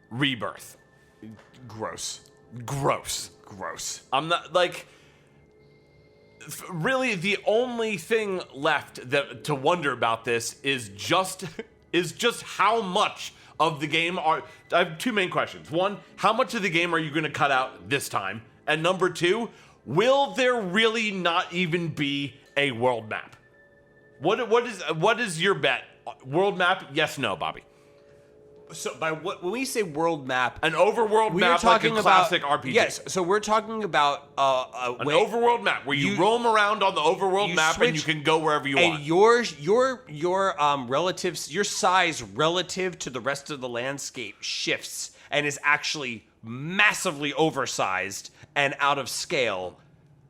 Rebirth. Gross. I'm not like. Really, the only thing left to wonder about this is just how much of the game are... I have two main questions. One, how much of the game are you going to cut out this time? And number two, will there really not even be a world map? What is your bet? World map? Yes, no, Bobby. So when we say world map, an overworld map like a classic RPG. Yes, so we're talking about an overworld map where you roam around on the overworld map and you can go wherever you want. And your relatives, your size relative to the rest of the landscape shifts and is actually massively oversized and out of scale.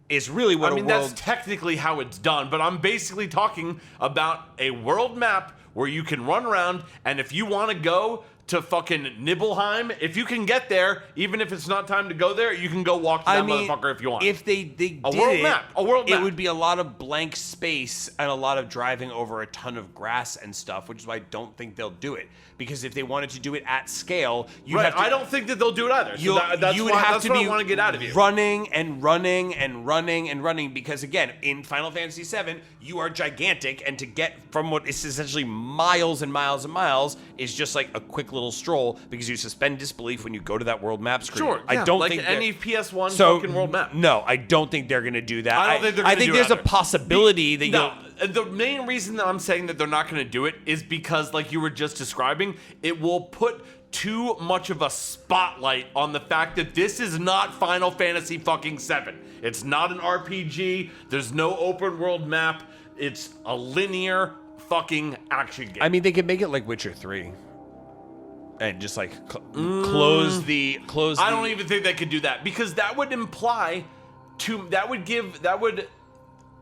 Is really what that's technically how it's done, but I'm basically talking about a world map where you can run around, and if you want to go to fucking Nibelheim, if you can get there, even if it's not time to go there, you can go walk to that motherfucker if you want. If they did a world map, it would be a lot of blank space and a lot of driving over a ton of grass and stuff, which is why I don't think they'll do it. Because if they wanted to do it at scale, I don't think that they'll do it either. So that's what I want to get out of you. Running and running and running and running, because again, in Final Fantasy VII, you are gigantic, and to get from what is essentially miles and miles and miles is just like a quick little stroll, because you suspend disbelief when you go to that world map screen. Sure, yeah, I don't like think any PS1 fucking world map. No, I don't think they're going to do that. I don't think they're going to do I think there's either. a possibility that No, the main reason that I'm saying that they're not going to do it is because, like you were just describing, it will put too much of a spotlight on the fact that this is not Final Fantasy fucking 7. It's not an RPG. There's no open world map. It's a linear fucking action game. I mean, they could make it like Witcher 3. And just like close the. I don't even think they could do that, because that would imply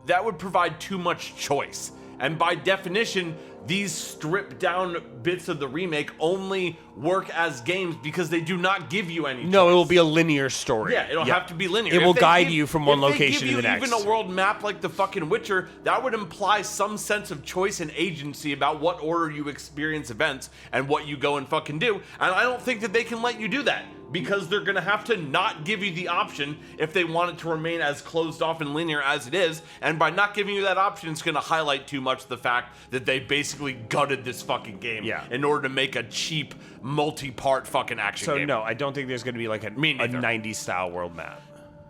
that would provide too much choice. And by definition, these stripped down bits of the remake only work as games because they do not give you any choice. No, it will be a linear story. Yeah, it'll have to be linear. It will guide you from one location to the next. If they give you even a world map like the fucking Witcher, that would imply some sense of choice and agency about what order you experience events and what you go and fucking do. And I don't think that they can let you do that, because they're going to have to not give you the option if they want it to remain as closed off and linear as it is. And by not giving you that option, it's going to highlight too much the fact that they basically gutted this fucking game in order to make a cheap, multi-part fucking action game. So no, I don't think there's going to be like a 90s style world map.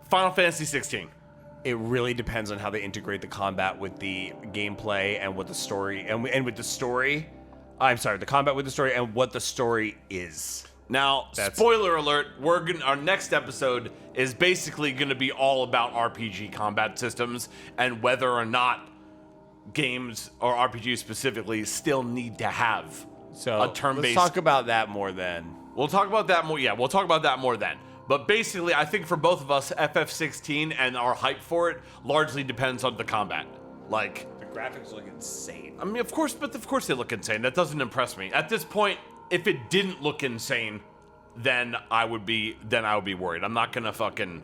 Final Fantasy 16. It really depends on how they integrate the combat with the gameplay and with the story, and with the story. I'm sorry, the combat with the story and what the story is. Now, spoiler alert, our next episode is basically going to be all about RPG combat systems and whether or not games, or RPGs specifically, still need to have a turn-based... Let's talk about that more then. We'll talk about that more, we'll talk about that more then. But basically, I think for both of us, FF16 and our hype for it largely depends on the combat. Like... The graphics look insane. I mean, of course they look insane. That doesn't impress me. At this point, if it didn't look insane, then I would be worried. I'm not gonna fucking,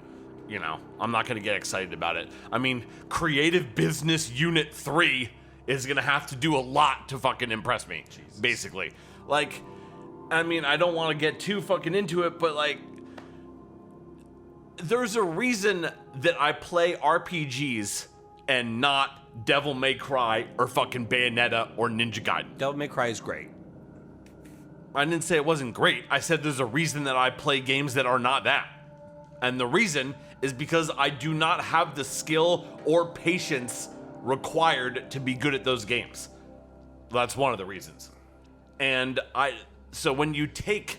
I'm not gonna get excited about it. I mean, Creative Business Unit 3 is gonna have to do a lot to fucking impress me, basically. Like, I mean, I don't want to get too fucking into it, but like, there's a reason that I play RPGs and not Devil May Cry or fucking Bayonetta or Ninja Gaiden. Devil May Cry is great. I didn't say it wasn't great. I said there's a reason that I play games that are not that. And the reason is because I do not have the skill or patience required to be good at those games. That's one of the reasons. And so when you take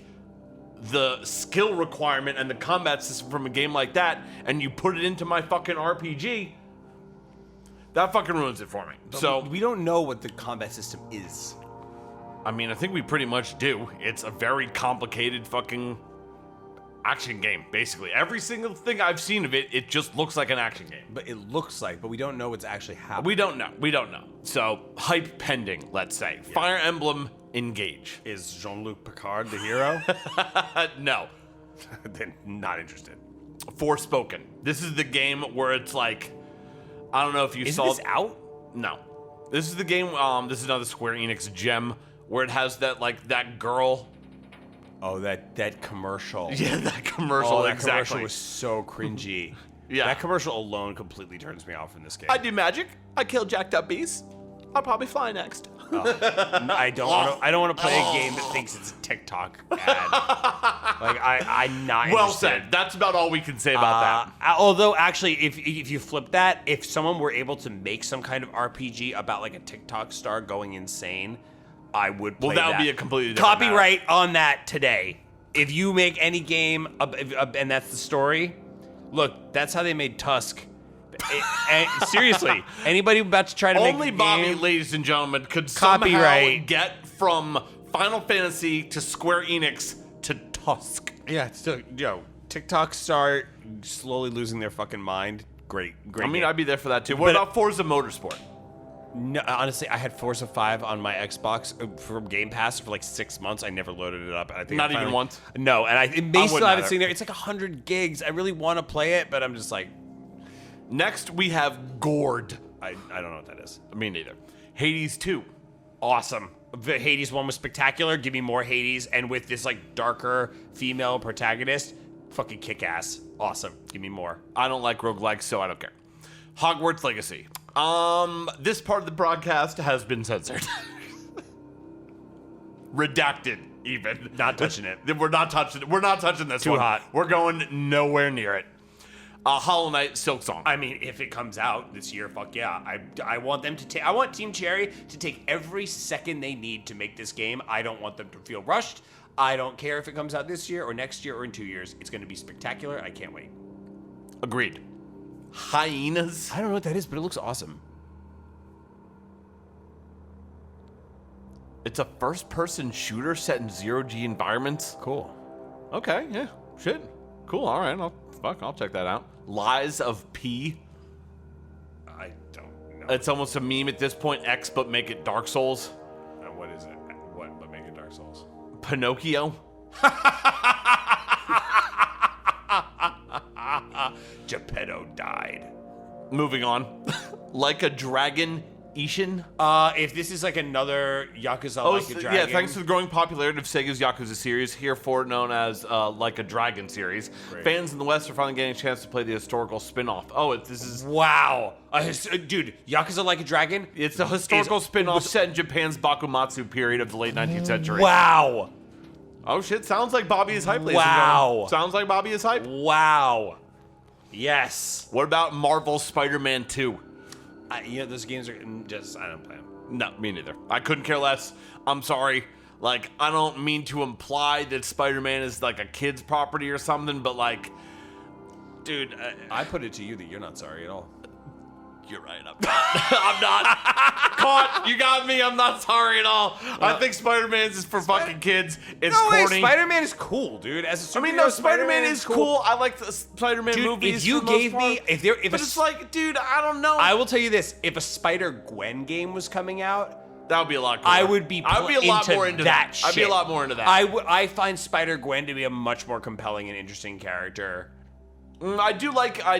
the skill requirement and the combat system from a game like that and you put it into my fucking RPG, that fucking ruins it for me. But so we don't know what the combat system is. I mean, I think we pretty much do. It's a very complicated fucking action game, basically. Every single thing I've seen of it, it just looks like an action game. But it looks like, but we don't know what's actually happening. We don't know. So, hype pending, let's say. Yeah. Fire Emblem Engage. Is Jean-Luc Picard the hero? No. Then not interested. Forspoken. This is the game where it's like, I don't know if you saw... Is this out? No. This is the game, this is another Square Enix gem, where it has that girl. Oh, that commercial. Yeah, that commercial, that exactly. commercial was so cringy. Yeah. That commercial alone completely turns me off from this game. I do magic. I kill jacked up bees. I'll probably fly next. No, I don't want to play a game that thinks it's a TikTok ad. Like I'm not Well interested. said. That's about all we can say about that. Although, actually, if you flip that, if someone were able to make some kind of RPG about like a TikTok star going insane, I would play Well, that would be a completely different copyright on that today. If you make any game and that's the story, look, that's how they made Tusk. Seriously, anybody about to try to make Only a Bobby, game, ladies and gentlemen, could Copyright. somehow get from Final Fantasy to Square Enix to Tusk. yeah, it's still TikTok star slowly losing their fucking mind. Great. I mean, game. I'd be there for that too. What But- about Forza Motorsport? No, honestly, I had Forza 5 on my Xbox from Game Pass for like 6 months. I never loaded it up. I think Not I even once? No, and it may still wouldn't have it either. sitting there. It's like 100 gigs. I really want to play it, but I'm just like, Next, we have Gord. I don't know what that is. Me neither. Hades 2. Awesome. The Hades one was spectacular. Give me more Hades, and with this like darker female protagonist, fucking kick ass. Awesome. Give me more. I don't like roguelikes, so I don't care. Hogwarts Legacy. This part of the broadcast has been censored. Redacted, even. Not touching it. We're not touching it. We're not touching this Too one. hot. We're going nowhere near it. Hollow Knight Silk Song. I mean, if it comes out this year, fuck yeah. I want them to take. I want Team Cherry to take every second they need to make this game. I don't want them to feel rushed. I don't care if it comes out this year or next year or in 2 years. It's going to be spectacular. I can't wait. Agreed. Hyenas. I don't know what that is, but it looks awesome. It's a first-person shooter set in zero-G environments. Cool. Okay, yeah, shit. Cool, all right, I'll check that out. Lies of P. I don't know. It's almost a meme at this point. X, but make it Dark Souls. What is it? What? But make it Dark Souls. Pinocchio. Geppetto died. Moving on. Like a Dragon Ishin. If this is like another Yakuza Oh, Like a Dragon. yeah, thanks to the growing popularity of Sega's Yakuza series, herefore known as Like a Dragon series, Great. fans in the West are finally getting a chance to play the historical spin-off. Oh, this is... Wow. Dude, Yakuza Like a Dragon? It's a historical spin-off set in Japan's Bakumatsu period of the late 19th century. Wow. Oh, shit, sounds like Bobby is hype, ladies and Wow. gentlemen. Sounds like Bobby is hype. Wow. Yes. What about Marvel's Spider-Man 2? Those games are just, I don't play them. No, me neither. I couldn't care less. I'm sorry. Like, I don't mean to imply that Spider-Man is like a kid's property or something, but like, dude, I put it to you that you're not sorry at all. you're right. I'm not. I'm not. Caught. You got me. I'm not sorry at all. I think Spider-Man's is for fucking kids. It's corny. Spider-Man is cool, dude. As a I mean, superhero, no, Spider-Man is cool. I like the Spider-Man Dude, movies. if you for the most gave me, part. if But it's like, dude, I don't know. I will tell you this: if a Spider-Gwen game was coming out, that would be a lot cooler. I would be. I'd be a lot more into that. Shit. I'd be a lot more into that. I find Spider-Gwen to be a much more compelling and interesting character. I do like I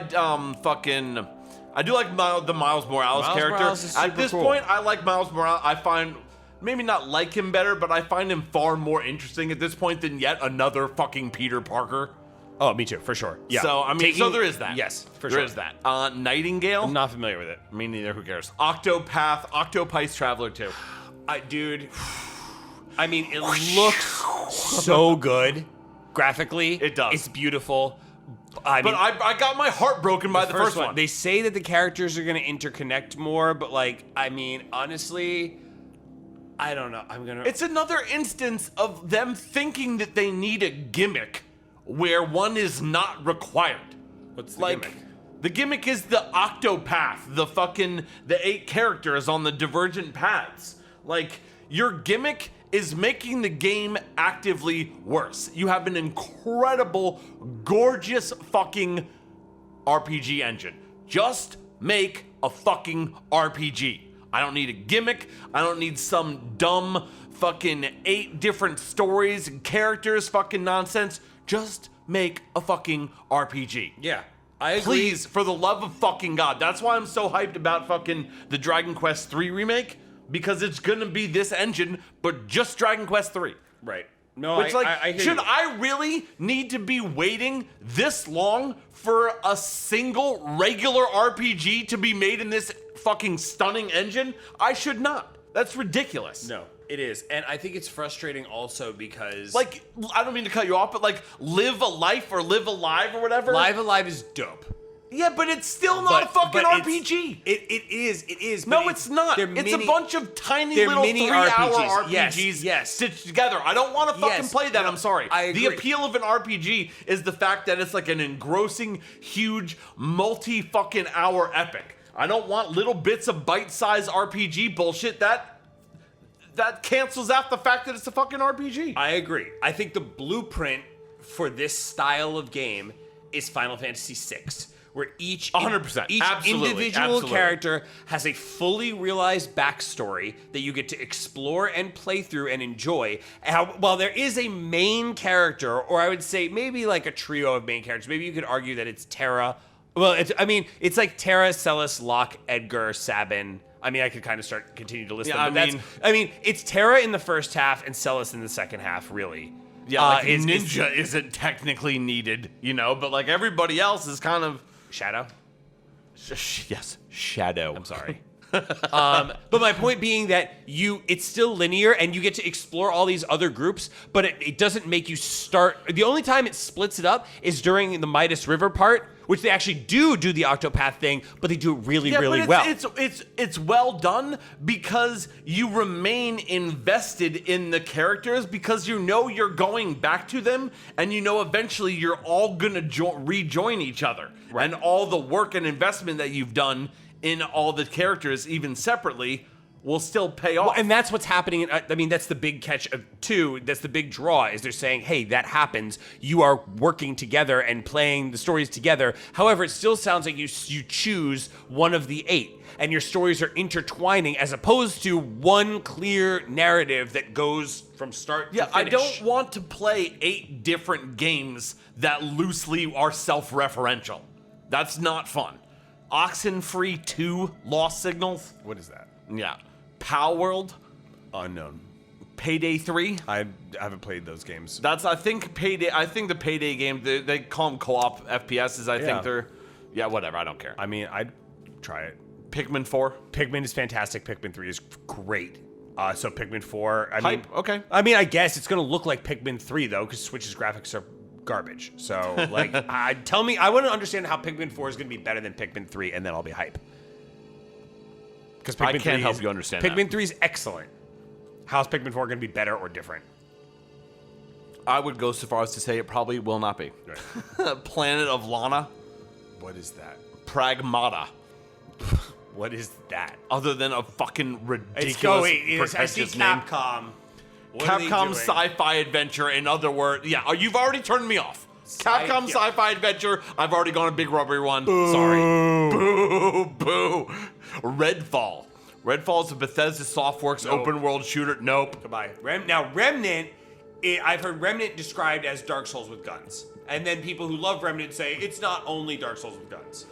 do like the Miles Morales Miles character. Morales is At super this cool. point, I like Miles Morales. I find maybe not like him better, but I find him far more interesting at this point than yet another fucking Peter Parker. Oh, me too, for sure. Yeah. So I mean, so there is that. Yes, for There sure. is that. Nightingale. I'm not familiar with it. Me neither. Who cares? Octopath, Octopice Traveler 2. Dude, I mean, it looks so good graphically. It does. It's beautiful. I mean, I got my heart broken by the first one. They say that the characters are going to interconnect more, but like, I mean, honestly, I don't know. It's another instance of them thinking that they need a gimmick where one is not required. What's the Like, gimmick? the gimmick is the Octopath, the 8 characters on the divergent paths. Like, your gimmick is making the game actively worse. You have an incredible, gorgeous fucking RPG engine. Just make a fucking RPG. I don't need a gimmick. I don't need some dumb fucking 8 different stories and characters fucking nonsense. Just make a fucking RPG. Yeah, I agree. Please, for the love of fucking God. That's why I'm so hyped about fucking the Dragon Quest III remake, because it's gonna be this engine, but just Dragon Quest III. Right. No, Which, like, I hear should you. I really need to be waiting this long for a single regular RPG to be made in this fucking stunning engine, I should not. That's ridiculous. No, it is. And I think it's frustrating also because... Like, I don't mean to cut you off, but like, Live a Life or Live Alive or whatever. Live Alive is dope. Yeah, but it's still not a fucking RPG. It is. No, it's not. It's a bunch of tiny little mini 3-hour RPGs. RPGs stitched together. I don't want to fucking play that. I'm sorry. I agree. The appeal of an RPG is the fact that it's like an engrossing, huge, multi-fucking hour epic. I don't want little bits of bite-sized RPG bullshit that cancels out the fact that it's a fucking RPG. I agree. I think the blueprint for this style of game is Final Fantasy VI. Where each 100%. Each individual character has a fully realized backstory that you get to explore and play through and enjoy. While there is a main character, or I would say maybe like a trio of main characters, maybe you could argue that it's Terra. Well, it's like Terra, Celis, Locke, Edgar, Sabin. I mean, I could kind of continue to list them. But it's Terra in the first half and Celis in the second half, really. Yeah, like Ninja isn't technically needed, but like everybody else is kind of... Shadow? Yes, Shadow. I'm sorry. But my point being that it's still linear and you get to explore all these other groups, but it doesn't make you start. The only time it splits it up is during the Midas River part, which they actually do the Octopath thing, but they do it really well. It's well done because you remain invested in the characters because you're going back to them and eventually you're all gonna rejoin each other. Right. And all the work and investment that you've done in all the characters, even separately, will still pay off. Well, and that's what's happening. That's the big catch of 2. That's the big draw, is they're saying, hey, that happens. You are working together and playing the stories together. However, it still sounds like you choose one of the 8, and your stories are intertwining as opposed to one clear narrative that goes from start to finish. I don't want to play 8 different games that loosely are self-referential. That's not fun. Oxenfree 2 Lost Signals. What is that? Yeah. Pow World. Unknown. Payday 3. I haven't played those games. That's, I think the Payday game, they call them co-op FPSs. I think they're... Yeah, whatever. I don't care. I mean, I'd try it. Pikmin 4. Pikmin is fantastic. Pikmin 3 is great. So Pikmin 4... Okay. I mean, I guess it's going to look like Pikmin 3, though, because Switch's graphics are garbage. So, like, tell me... I want to understand how Pikmin 4 is going to be better than Pikmin 3, and then I'll be hype. Because I can't help you understand Pikmin 3 is excellent. How's Pikmin 4 going to be better or different? I would go so far as to say it probably will not be. Right. Planet of Lana. What is that? Pragmata. What is that? Other than a fucking ridiculous, pretentious name. Capcom. Capcom sci-fi adventure, in other words. Yeah, you've already turned me off. Capcom sci-fi adventure. I've already gone a big rubbery one. Boo. Sorry. Boo. Redfall. Redfall is a Bethesda Softworks open world shooter. Nope. Goodbye. Now, Remnant, I've heard Remnant described as Dark Souls with guns. And then people who love Remnant say it's not only Dark Souls with guns.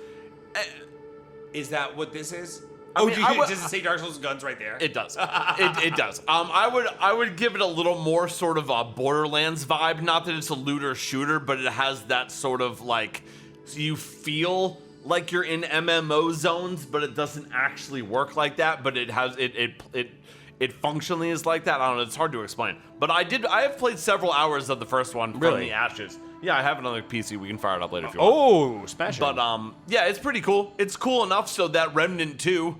Is that what this is? Does it say Dark Souls with guns right there? It does. It does. I would give it a little more sort of a Borderlands vibe. Not that it's a looter shooter, but it has that sort of like, so you feel like you're in MMO zones, but it doesn't actually work like that. But it has it functionally is like that. I don't know. It's hard to explain. But I have played several hours of the first one from the ashes. Yeah, I have it on the PC. We can fire it up later if you want. Oh, smash it. But yeah, it's pretty cool. It's cool enough so that Remnant 2,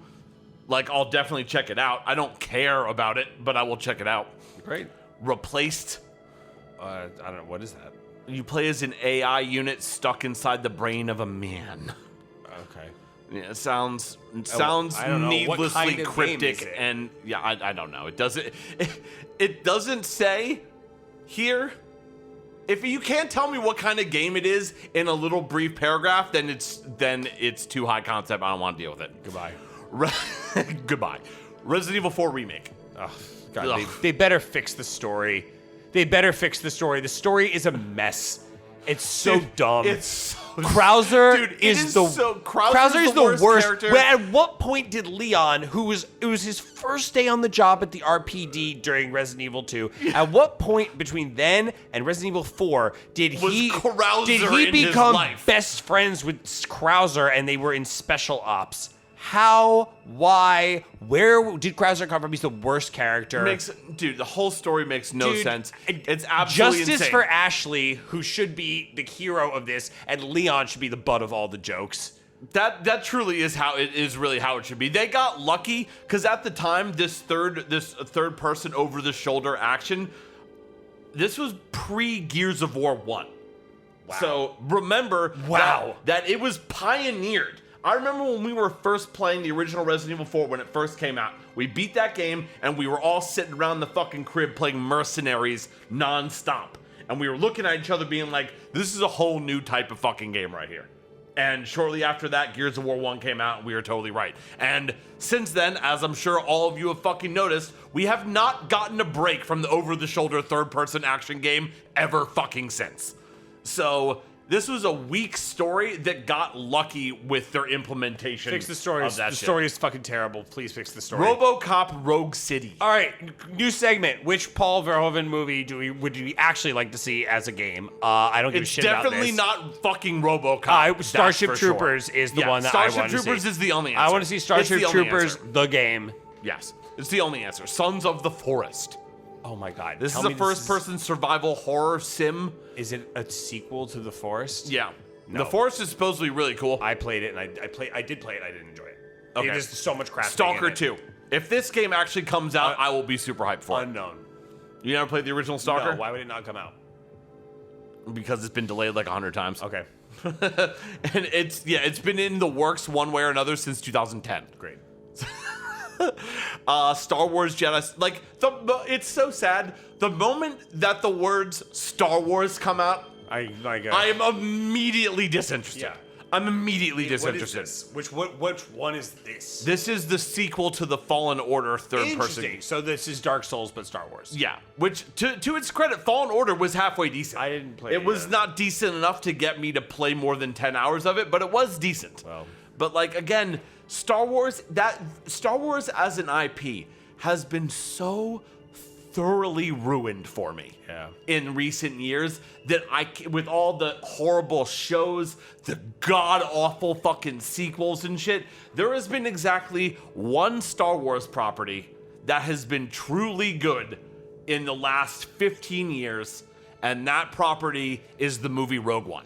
like, I'll definitely check it out. I don't care about it, but I will check it out. Great. Replaced. I don't know. What is that? You play as an AI unit stuck inside the brain of a man. Okay. Yeah, it sounds I don't know. needlessly what kind of cryptic, game is it? and yeah, I don't know. It doesn't say here. If you can't tell me what kind of game it is in a little brief paragraph, then it's too high concept. I don't want to deal with it. Goodbye. Goodbye. Resident Evil 4 remake. Oh, God, they better fix the story. They better fix the story. The story is a mess. It's so dumb. It's so Krauser is the worst character. At what point did Leon, it was his first day on the job at the RPD during Resident Evil 2, at what point between then and Resident Evil 4 did he become best friends with Krauser and they were in special ops? How? Why? Where did Krauser come from? He's the worst character. Dude, the whole story makes no sense. It's absolutely Justice insane. for Ashley, who should be the hero of this, and Leon should be the butt of all the jokes. That truly is really how it should be. They got lucky because at the time, this third person over the shoulder action, this was pre Gears of War 1. Wow. So remember that it was pioneered. I remember when we were first playing the original Resident Evil 4 when it first came out. We beat that game and we were all sitting around the fucking crib playing Mercenaries nonstop. And we were looking at each other being like, this is a whole new type of fucking game right here. And shortly after that, Gears of War 1 came out, and we were totally right. And since then, as I'm sure all of you have fucking noticed, we have not gotten a break from the over-the-shoulder third-person action game ever fucking since. So this was a weak story that got lucky with their implementation. Fix the story. The story is fucking terrible. Please fix the story. RoboCop Rogue City. All right, new segment. Which Paul Verhoeven movie would you actually like to see as a game? I don't give a shit about this. It's definitely not fucking RoboCop. Starship Troopers is the one that I want to see. Starship Troopers is the only answer. I want to see Starship Troopers, the game. Yes, it's the only answer. Sons of the Forest. Oh my god. This is a first-person survival horror sim. Is it a sequel to The Forest? Yeah. No. The Forest is supposed to be really cool. I played it, and I did play it. I didn't enjoy it. Okay. There's so much crap. Stalker 2. If this game actually comes out, I will be super hyped for it. Unknown. You never played the original Stalker? No, why would it not come out? Because it's been delayed like 100 times. Okay. And it's been in the works one way or another since 2010. Great. Star Wars Jedi, it's so sad. The moment that the words Star Wars come out, I am immediately disinterested. Yeah. I'm immediately disinterested. What is this? Which one is this? This is the sequel to the Fallen Order third person. So this is Dark Souls, but Star Wars. Yeah, which to its credit, Fallen Order was halfway decent. I didn't play it. It was not decent enough to get me to play more than 10 hours of it, but it was decent. Well. But again, Star Wars as an IP has been so thoroughly ruined for me in recent years that with all the horrible shows, the god-awful fucking sequels and shit, there has been exactly one Star Wars property that has been truly good in the last 15 years, and that property is the movie Rogue One.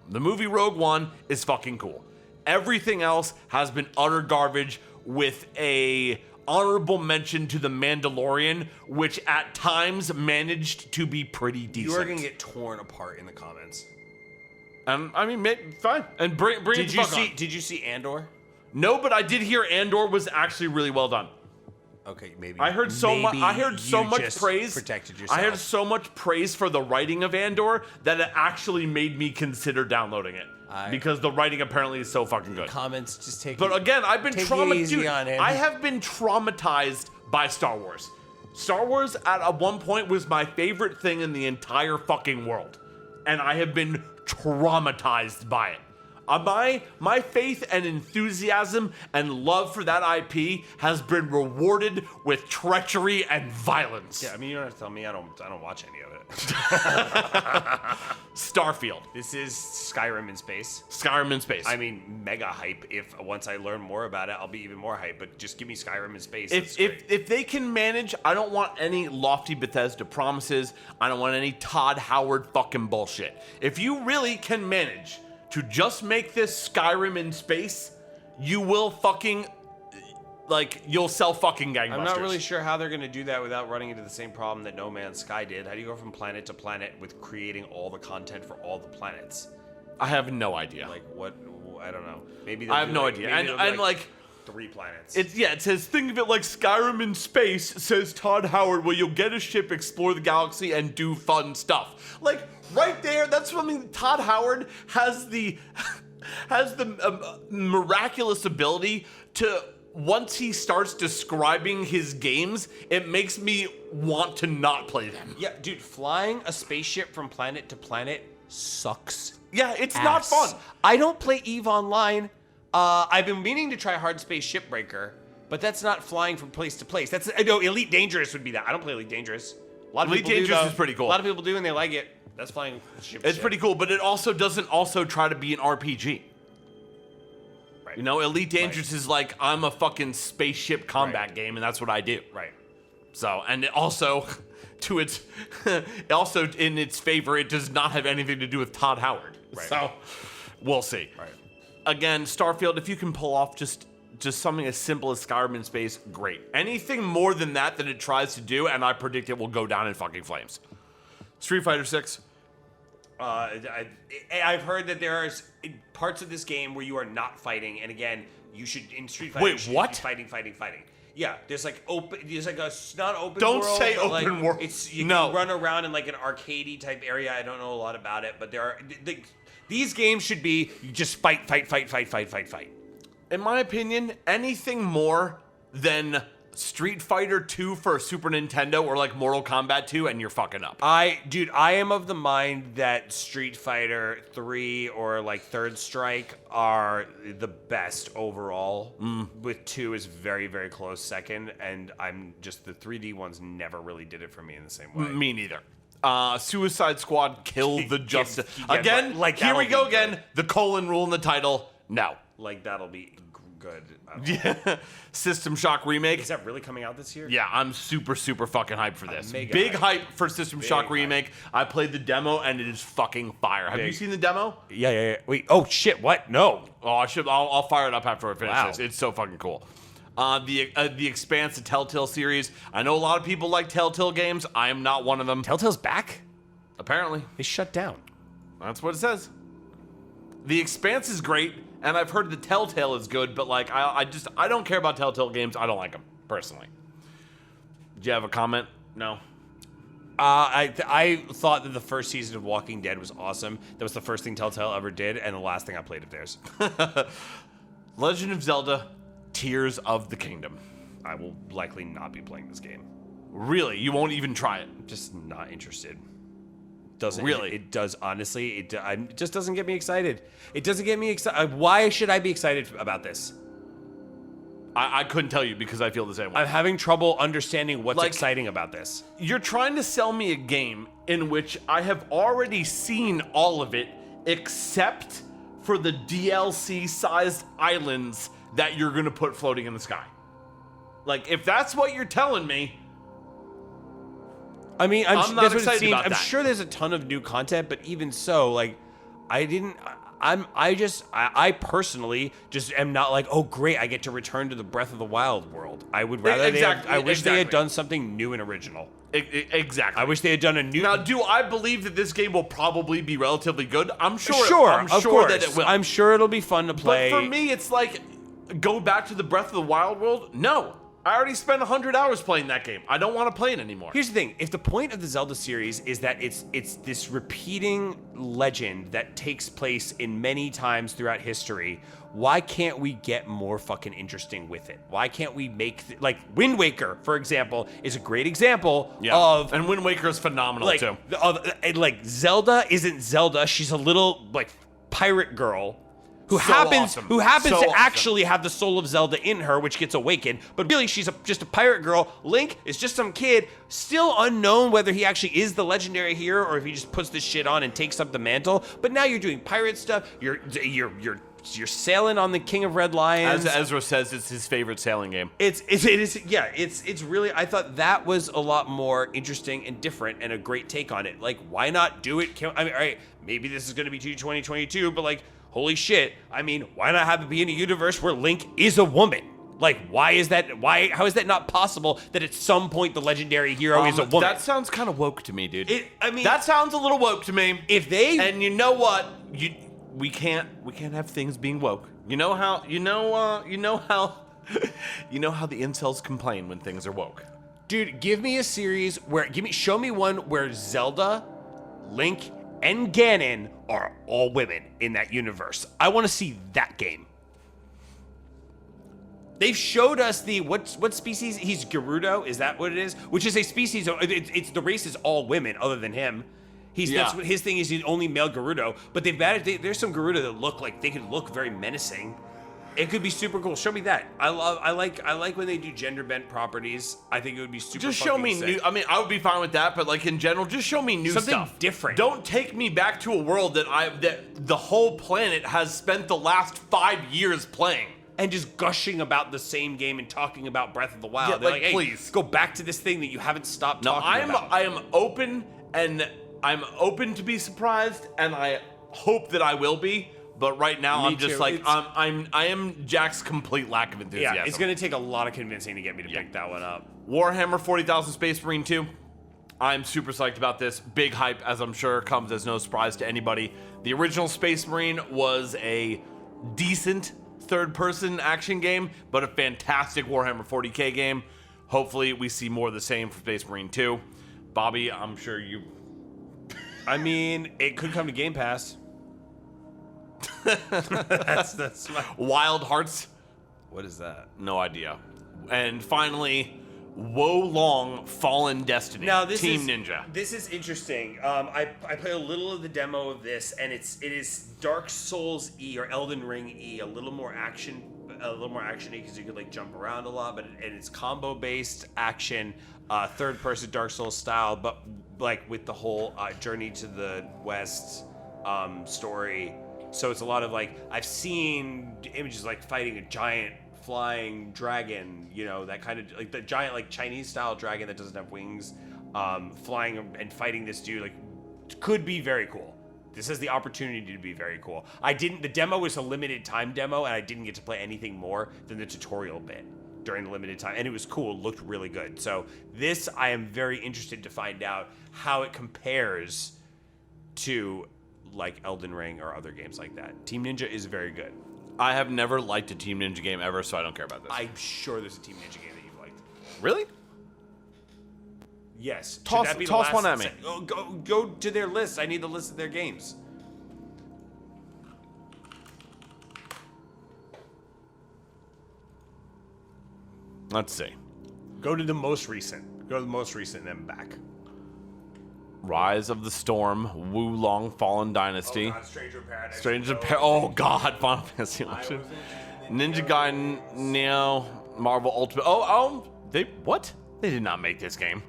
The movie Rogue One is fucking cool. Everything else has been utter garbage, with a honorable mention to The Mandalorian, which at times managed to be pretty decent. You are going to get torn apart in the comments. I mean, fine. And bring it the fuck on. Did you see Andor? No, but I did hear Andor was actually really well done. Okay, maybe. I heard so much praise. Protected yourself. I heard so much praise for the writing of Andor that it actually made me consider downloading it. Because the writing apparently is so fucking good. Comments, just take But again, I've been traumatized. I have been traumatized by Star Wars. Star Wars at one point was my favorite thing in the entire fucking world. And I have been traumatized by it. My faith and enthusiasm and love for that IP has been rewarded with treachery and violence. Yeah, I mean, you don't have to tell me. I don't watch any of it. Starfield. This is Skyrim in space. Skyrim in space. I mean, mega hype. If once I learn more about it, I'll be even more hype. But just give me Skyrim in space. If they can manage, I don't want any lofty Bethesda promises. I don't want any Todd Howard fucking bullshit. If you really can manage to just make this Skyrim in space, you will fucking, you'll sell fucking gangbusters. I'm not really sure how they're going to do that without running into the same problem that No Man's Sky did. How do you go from planet to planet with creating all the content for all the planets? I have no idea. What? I don't know. Maybe I have no idea. And 3 planets. It says, think of it like Skyrim in space, says Todd Howard, where you'll get a ship, explore the galaxy, and do fun stuff. Right there, that's something Todd Howard has the miraculous ability to, once he starts describing his games, it makes me want to not play them. Yeah, dude, flying a spaceship from planet to planet sucks. Yeah, it's not fun. I don't play EVE Online. I've been meaning to try Hard Space Shipbreaker, but that's not flying from place to place. Elite Dangerous would be that. I don't play Elite Dangerous. A lot of Elite people Dangerous do, is pretty cool. A lot of people do, and they like it. That's flying ship. It's pretty cool, but it also doesn't try to be an RPG. Right. You know, Elite Dangerous is like, I'm a fucking spaceship combat game, and that's what I do. Right. So, and it also, to its, also in its favor, it does not have anything to do with Todd Howard. Right. So, we'll see. Right. Again, Starfield, if you can pull off just something as simple as Skyrim in space, great. Anything more than that it tries to do, and I predict it will go down in fucking flames. Street Fighter 6. I've heard that there are parts of this game where you are not fighting, and again, you should in Street Fighter. Wait, what? Fighting. Yeah, there's like a not open. Don't world, say but open world. It's you No. can run around in like an arcadey type area. I don't know a lot about it, but there are these games should be you just fight. In my opinion, anything more than Street Fighter 2 for Super Nintendo or like Mortal Kombat 2, and you're fucking up. I am of the mind that Street Fighter 3 or like Third Strike are the best overall. With 2 is very, very close second, and I'm just the 3D ones never really did it for me in the same way. Me neither. Suicide Squad killed the justice. Yeah, Again, like here we that'll go be again. good. The colon rule in the title. No. Like that'll be good. Yeah. System Shock Remake. Is that really coming out this year? Yeah, I'm super fucking hyped for this. mega Big hyped. hype for System Shock hype. Remake. I played the demo and it is fucking fire. Have you Big. seen the demo? Yeah. Wait. Oh shit. What? No. Oh, I'll fire it up after I finish Wow. this. It's so fucking cool. The Expanse, the Telltale series. I know a lot of people like Telltale games. I am not one of them. Telltale's back. Apparently, They shut down. that's what it says. The Expanse is great, and I've heard the Telltale is good, but like I don't care about Telltale games. I don't like them personally. Do you have a comment? No. I thought that the first season of Walking Dead was awesome. That was the first thing Telltale ever did, and the last thing I played of theirs. Legend of Zelda: Tears of the Kingdom. I will likely not be playing this game. Really? You won't even try it? I'm just not interested. Doesn't Really? It does honestly. It just doesn't get me excited. It doesn't get me excited. Why should I be excited about this? I couldn't tell you because I feel the same way. I'm having trouble understanding what's Like- exciting about this. You're trying to sell me a game in which I have already seen all of it except for the DLC-sized islands that you're going to put floating in the sky. Like, if that's what you're telling me, I mean, I'm not that's what it excited seems. about I'm that. sure there's a ton of new content, but even so, like, I personally just am not like, oh great, I get to return to the Breath of the Wild world. I would rather I wish they had done something new and original. exactly. I wish they had done a new. Now, do I believe that this game will probably be relatively good? I'm sure. Sure, of course. That it will. I'm sure it'll be fun to play. But for me, it's like, go back to the Breath of the Wild world? No. I already spent 100 hours playing that game. I don't want to play it anymore. Here's the thing: if the point of the Zelda series is that it's this repeating legend that takes place in many times throughout history, why can't we get more fucking interesting with it? Why can't we make like Wind Waker, for example, is a great example of and Wind Waker is phenomenal like too. Like Zelda isn't Zelda; she's a little like pirate girl. Who So happens awesome. to So awesome. actually have the soul of Zelda in her, which gets awakened. But really, she's just a pirate girl. Link is just some kid, still unknown whether he actually is the legendary hero or if he just puts this shit on and takes up the mantle. But now you're doing pirate stuff. You're sailing on the King of Red Lions. As Ezra says, it's his favorite sailing game. It's really, I thought that was a lot more interesting and different and a great take on it. Like, why not do it? I mean, all right, maybe this is going to be 2022, but like, holy shit. I mean, why not have it be in a universe where Link is a woman? Like, how is that not possible that at some point the legendary hero is a woman? That sounds kind of woke to me, dude. I mean, that sounds a little woke to me. if they, And you know what? We can't have things being woke. You know how the incels complain when things are woke. dude, give me a series show me one where Zelda, Link, and Ganon are all women in that universe. I want to see that game. They've showed us what species he's Gerudo, is that what it is? Which is a species. It's the race is all women other than him. That's what his thing is. He's only male Gerudo. But there's some Gerudo that look like they could look very menacing. It could be super cool. Show me that. I like when they do gender bent properties. I think it would be super. Just show me sick. new. I mean, I would be fine with that, but like in general, just show me new Something stuff. different. Don't take me back to a world that the whole planet has spent the last 5 years playing. And just gushing about the same game and talking about Breath of the Wild. Yeah, They're like, hey, please go back to this thing that you haven't stopped No, talking about. I am open, and I'm open to be surprised, and I hope that I will be. But right now, Me I'm just too. like I am Jack's complete lack of enthusiasm. Yeah, it's gonna take a lot of convincing to get me to pick that one up. Warhammer 40,000 Space Marine 2. I'm super psyched about this. Big hype, as I'm sure comes as no surprise to anybody. The original Space Marine was a decent third-person action game, but a fantastic Warhammer 40K game. Hopefully, we see more of the same for Space Marine 2. Bobby, I'm sure you... I mean, it could come to Game Pass. that's my... Wild Hearts? What is that? No idea. And finally, Wo Long Fallen Destiny. Now Team Ninja. This is interesting. I played a little of the demo of this, and it is Dark Souls E or Elden Ring E, a little more action, because you could like jump around a lot, and it's combo based action, third person Dark Souls style, but like with the whole Journey to the West story. So it's a lot of like I've seen images like fighting a giant flying dragon, you know, that kind of like the giant like Chinese style dragon that doesn't have wings, flying and fighting this dude, like could be very cool. This has the opportunity to be very cool. The demo was a limited time demo, and I didn't get to play anything more than the tutorial bit during the limited time, and it was cool. It looked really good. So this, I am very interested to find out how it compares to like Elden Ring or other games like that. Team Ninja is very good. I have never liked a Team Ninja game ever, so I don't care about this. I'm sure there's a Team Ninja game that you've liked. Really? Yes. Toss one at me. Go to their list. I need the list of their games. Let's see. Go to the most recent. Go to the most recent and then back. Rise of the Storm, Wo Long Fallen Dynasty. Oh God, Stranger in Paradise. Oh God, Final Fantasy 11. Ninja Gaiden, Neo, Marvel Ultimate. They did not make this game.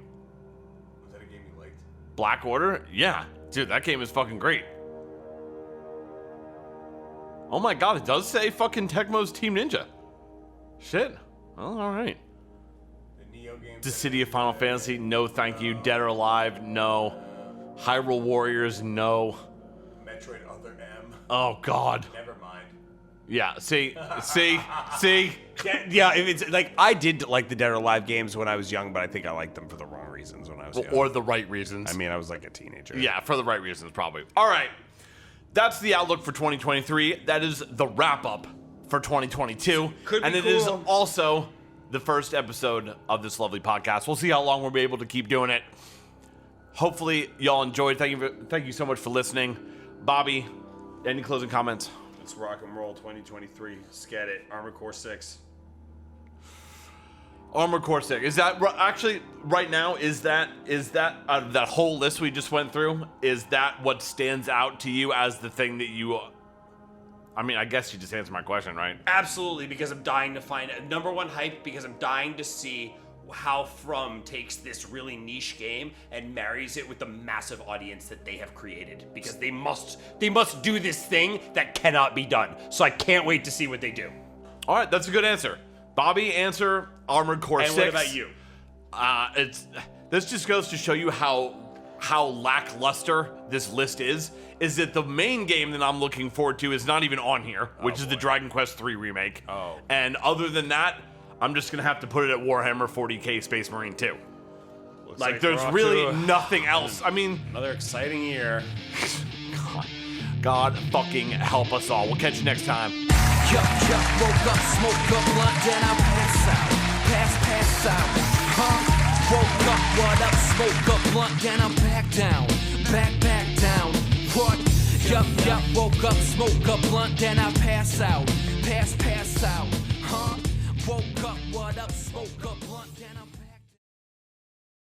Was that a game you liked? Black Order? Yeah, dude, that game is fucking great. Oh my God, it does say fucking Tecmo's Team Ninja. Shit. Well, all right. The Neo game. The City of Final Fantasy, no thank you. Dead or Alive, no. Hyrule Warriors, no. Metroid Other M. Oh God. Never mind. Yeah, see. Yeah, if it's like I did like the Dead or Alive games when I was young, but I think I liked them for the wrong reasons when I was young. Or the right reasons. I mean, I was like a teenager. Yeah, for the right reasons, probably. All right. That's the outlook for 2023. That is the wrap up for 2022. Could be and it cool. is also the first episode of this lovely podcast. We'll see how long we'll be able to keep doing it. Hopefully, y'all enjoyed. Thank you so much for listening. Bobby, any closing comments? Let's rock and roll 2023. Scat it. Armored Core 6. Armored Core 6. Is that actually right now? Is that out of that whole list we just went through? Is that what stands out to you as the thing that you? I mean, I guess you just answered my question, right? Absolutely, because I'm dying to find number one hype. Because I'm dying to see how From takes this really niche game and marries it with the massive audience that they have created. Because they must do this thing that cannot be done. So I can't wait to see what they do. All right, that's a good answer. Bobby, answer Armored Core 6. And what about you? This just goes to show you how lackluster this list is that the main game that I'm looking forward to is not even on here, which is the Dragon Quest III remake. Oh. And other than that, I'm just going to have to put it at Warhammer 40K Space Marine 2. Like there's really nothing else. I mean, Another exciting year. God fucking help us all. We'll catch you next time. Yup, woke up, smoke up, blunt, then I pass out. Pass out. Woke up, what up, smoke up, blunt, then I'm back down. Back down. What? Yup, woke up, smoke up, blunt, then I pass out. Pass out. Woke up, what up, smoke up.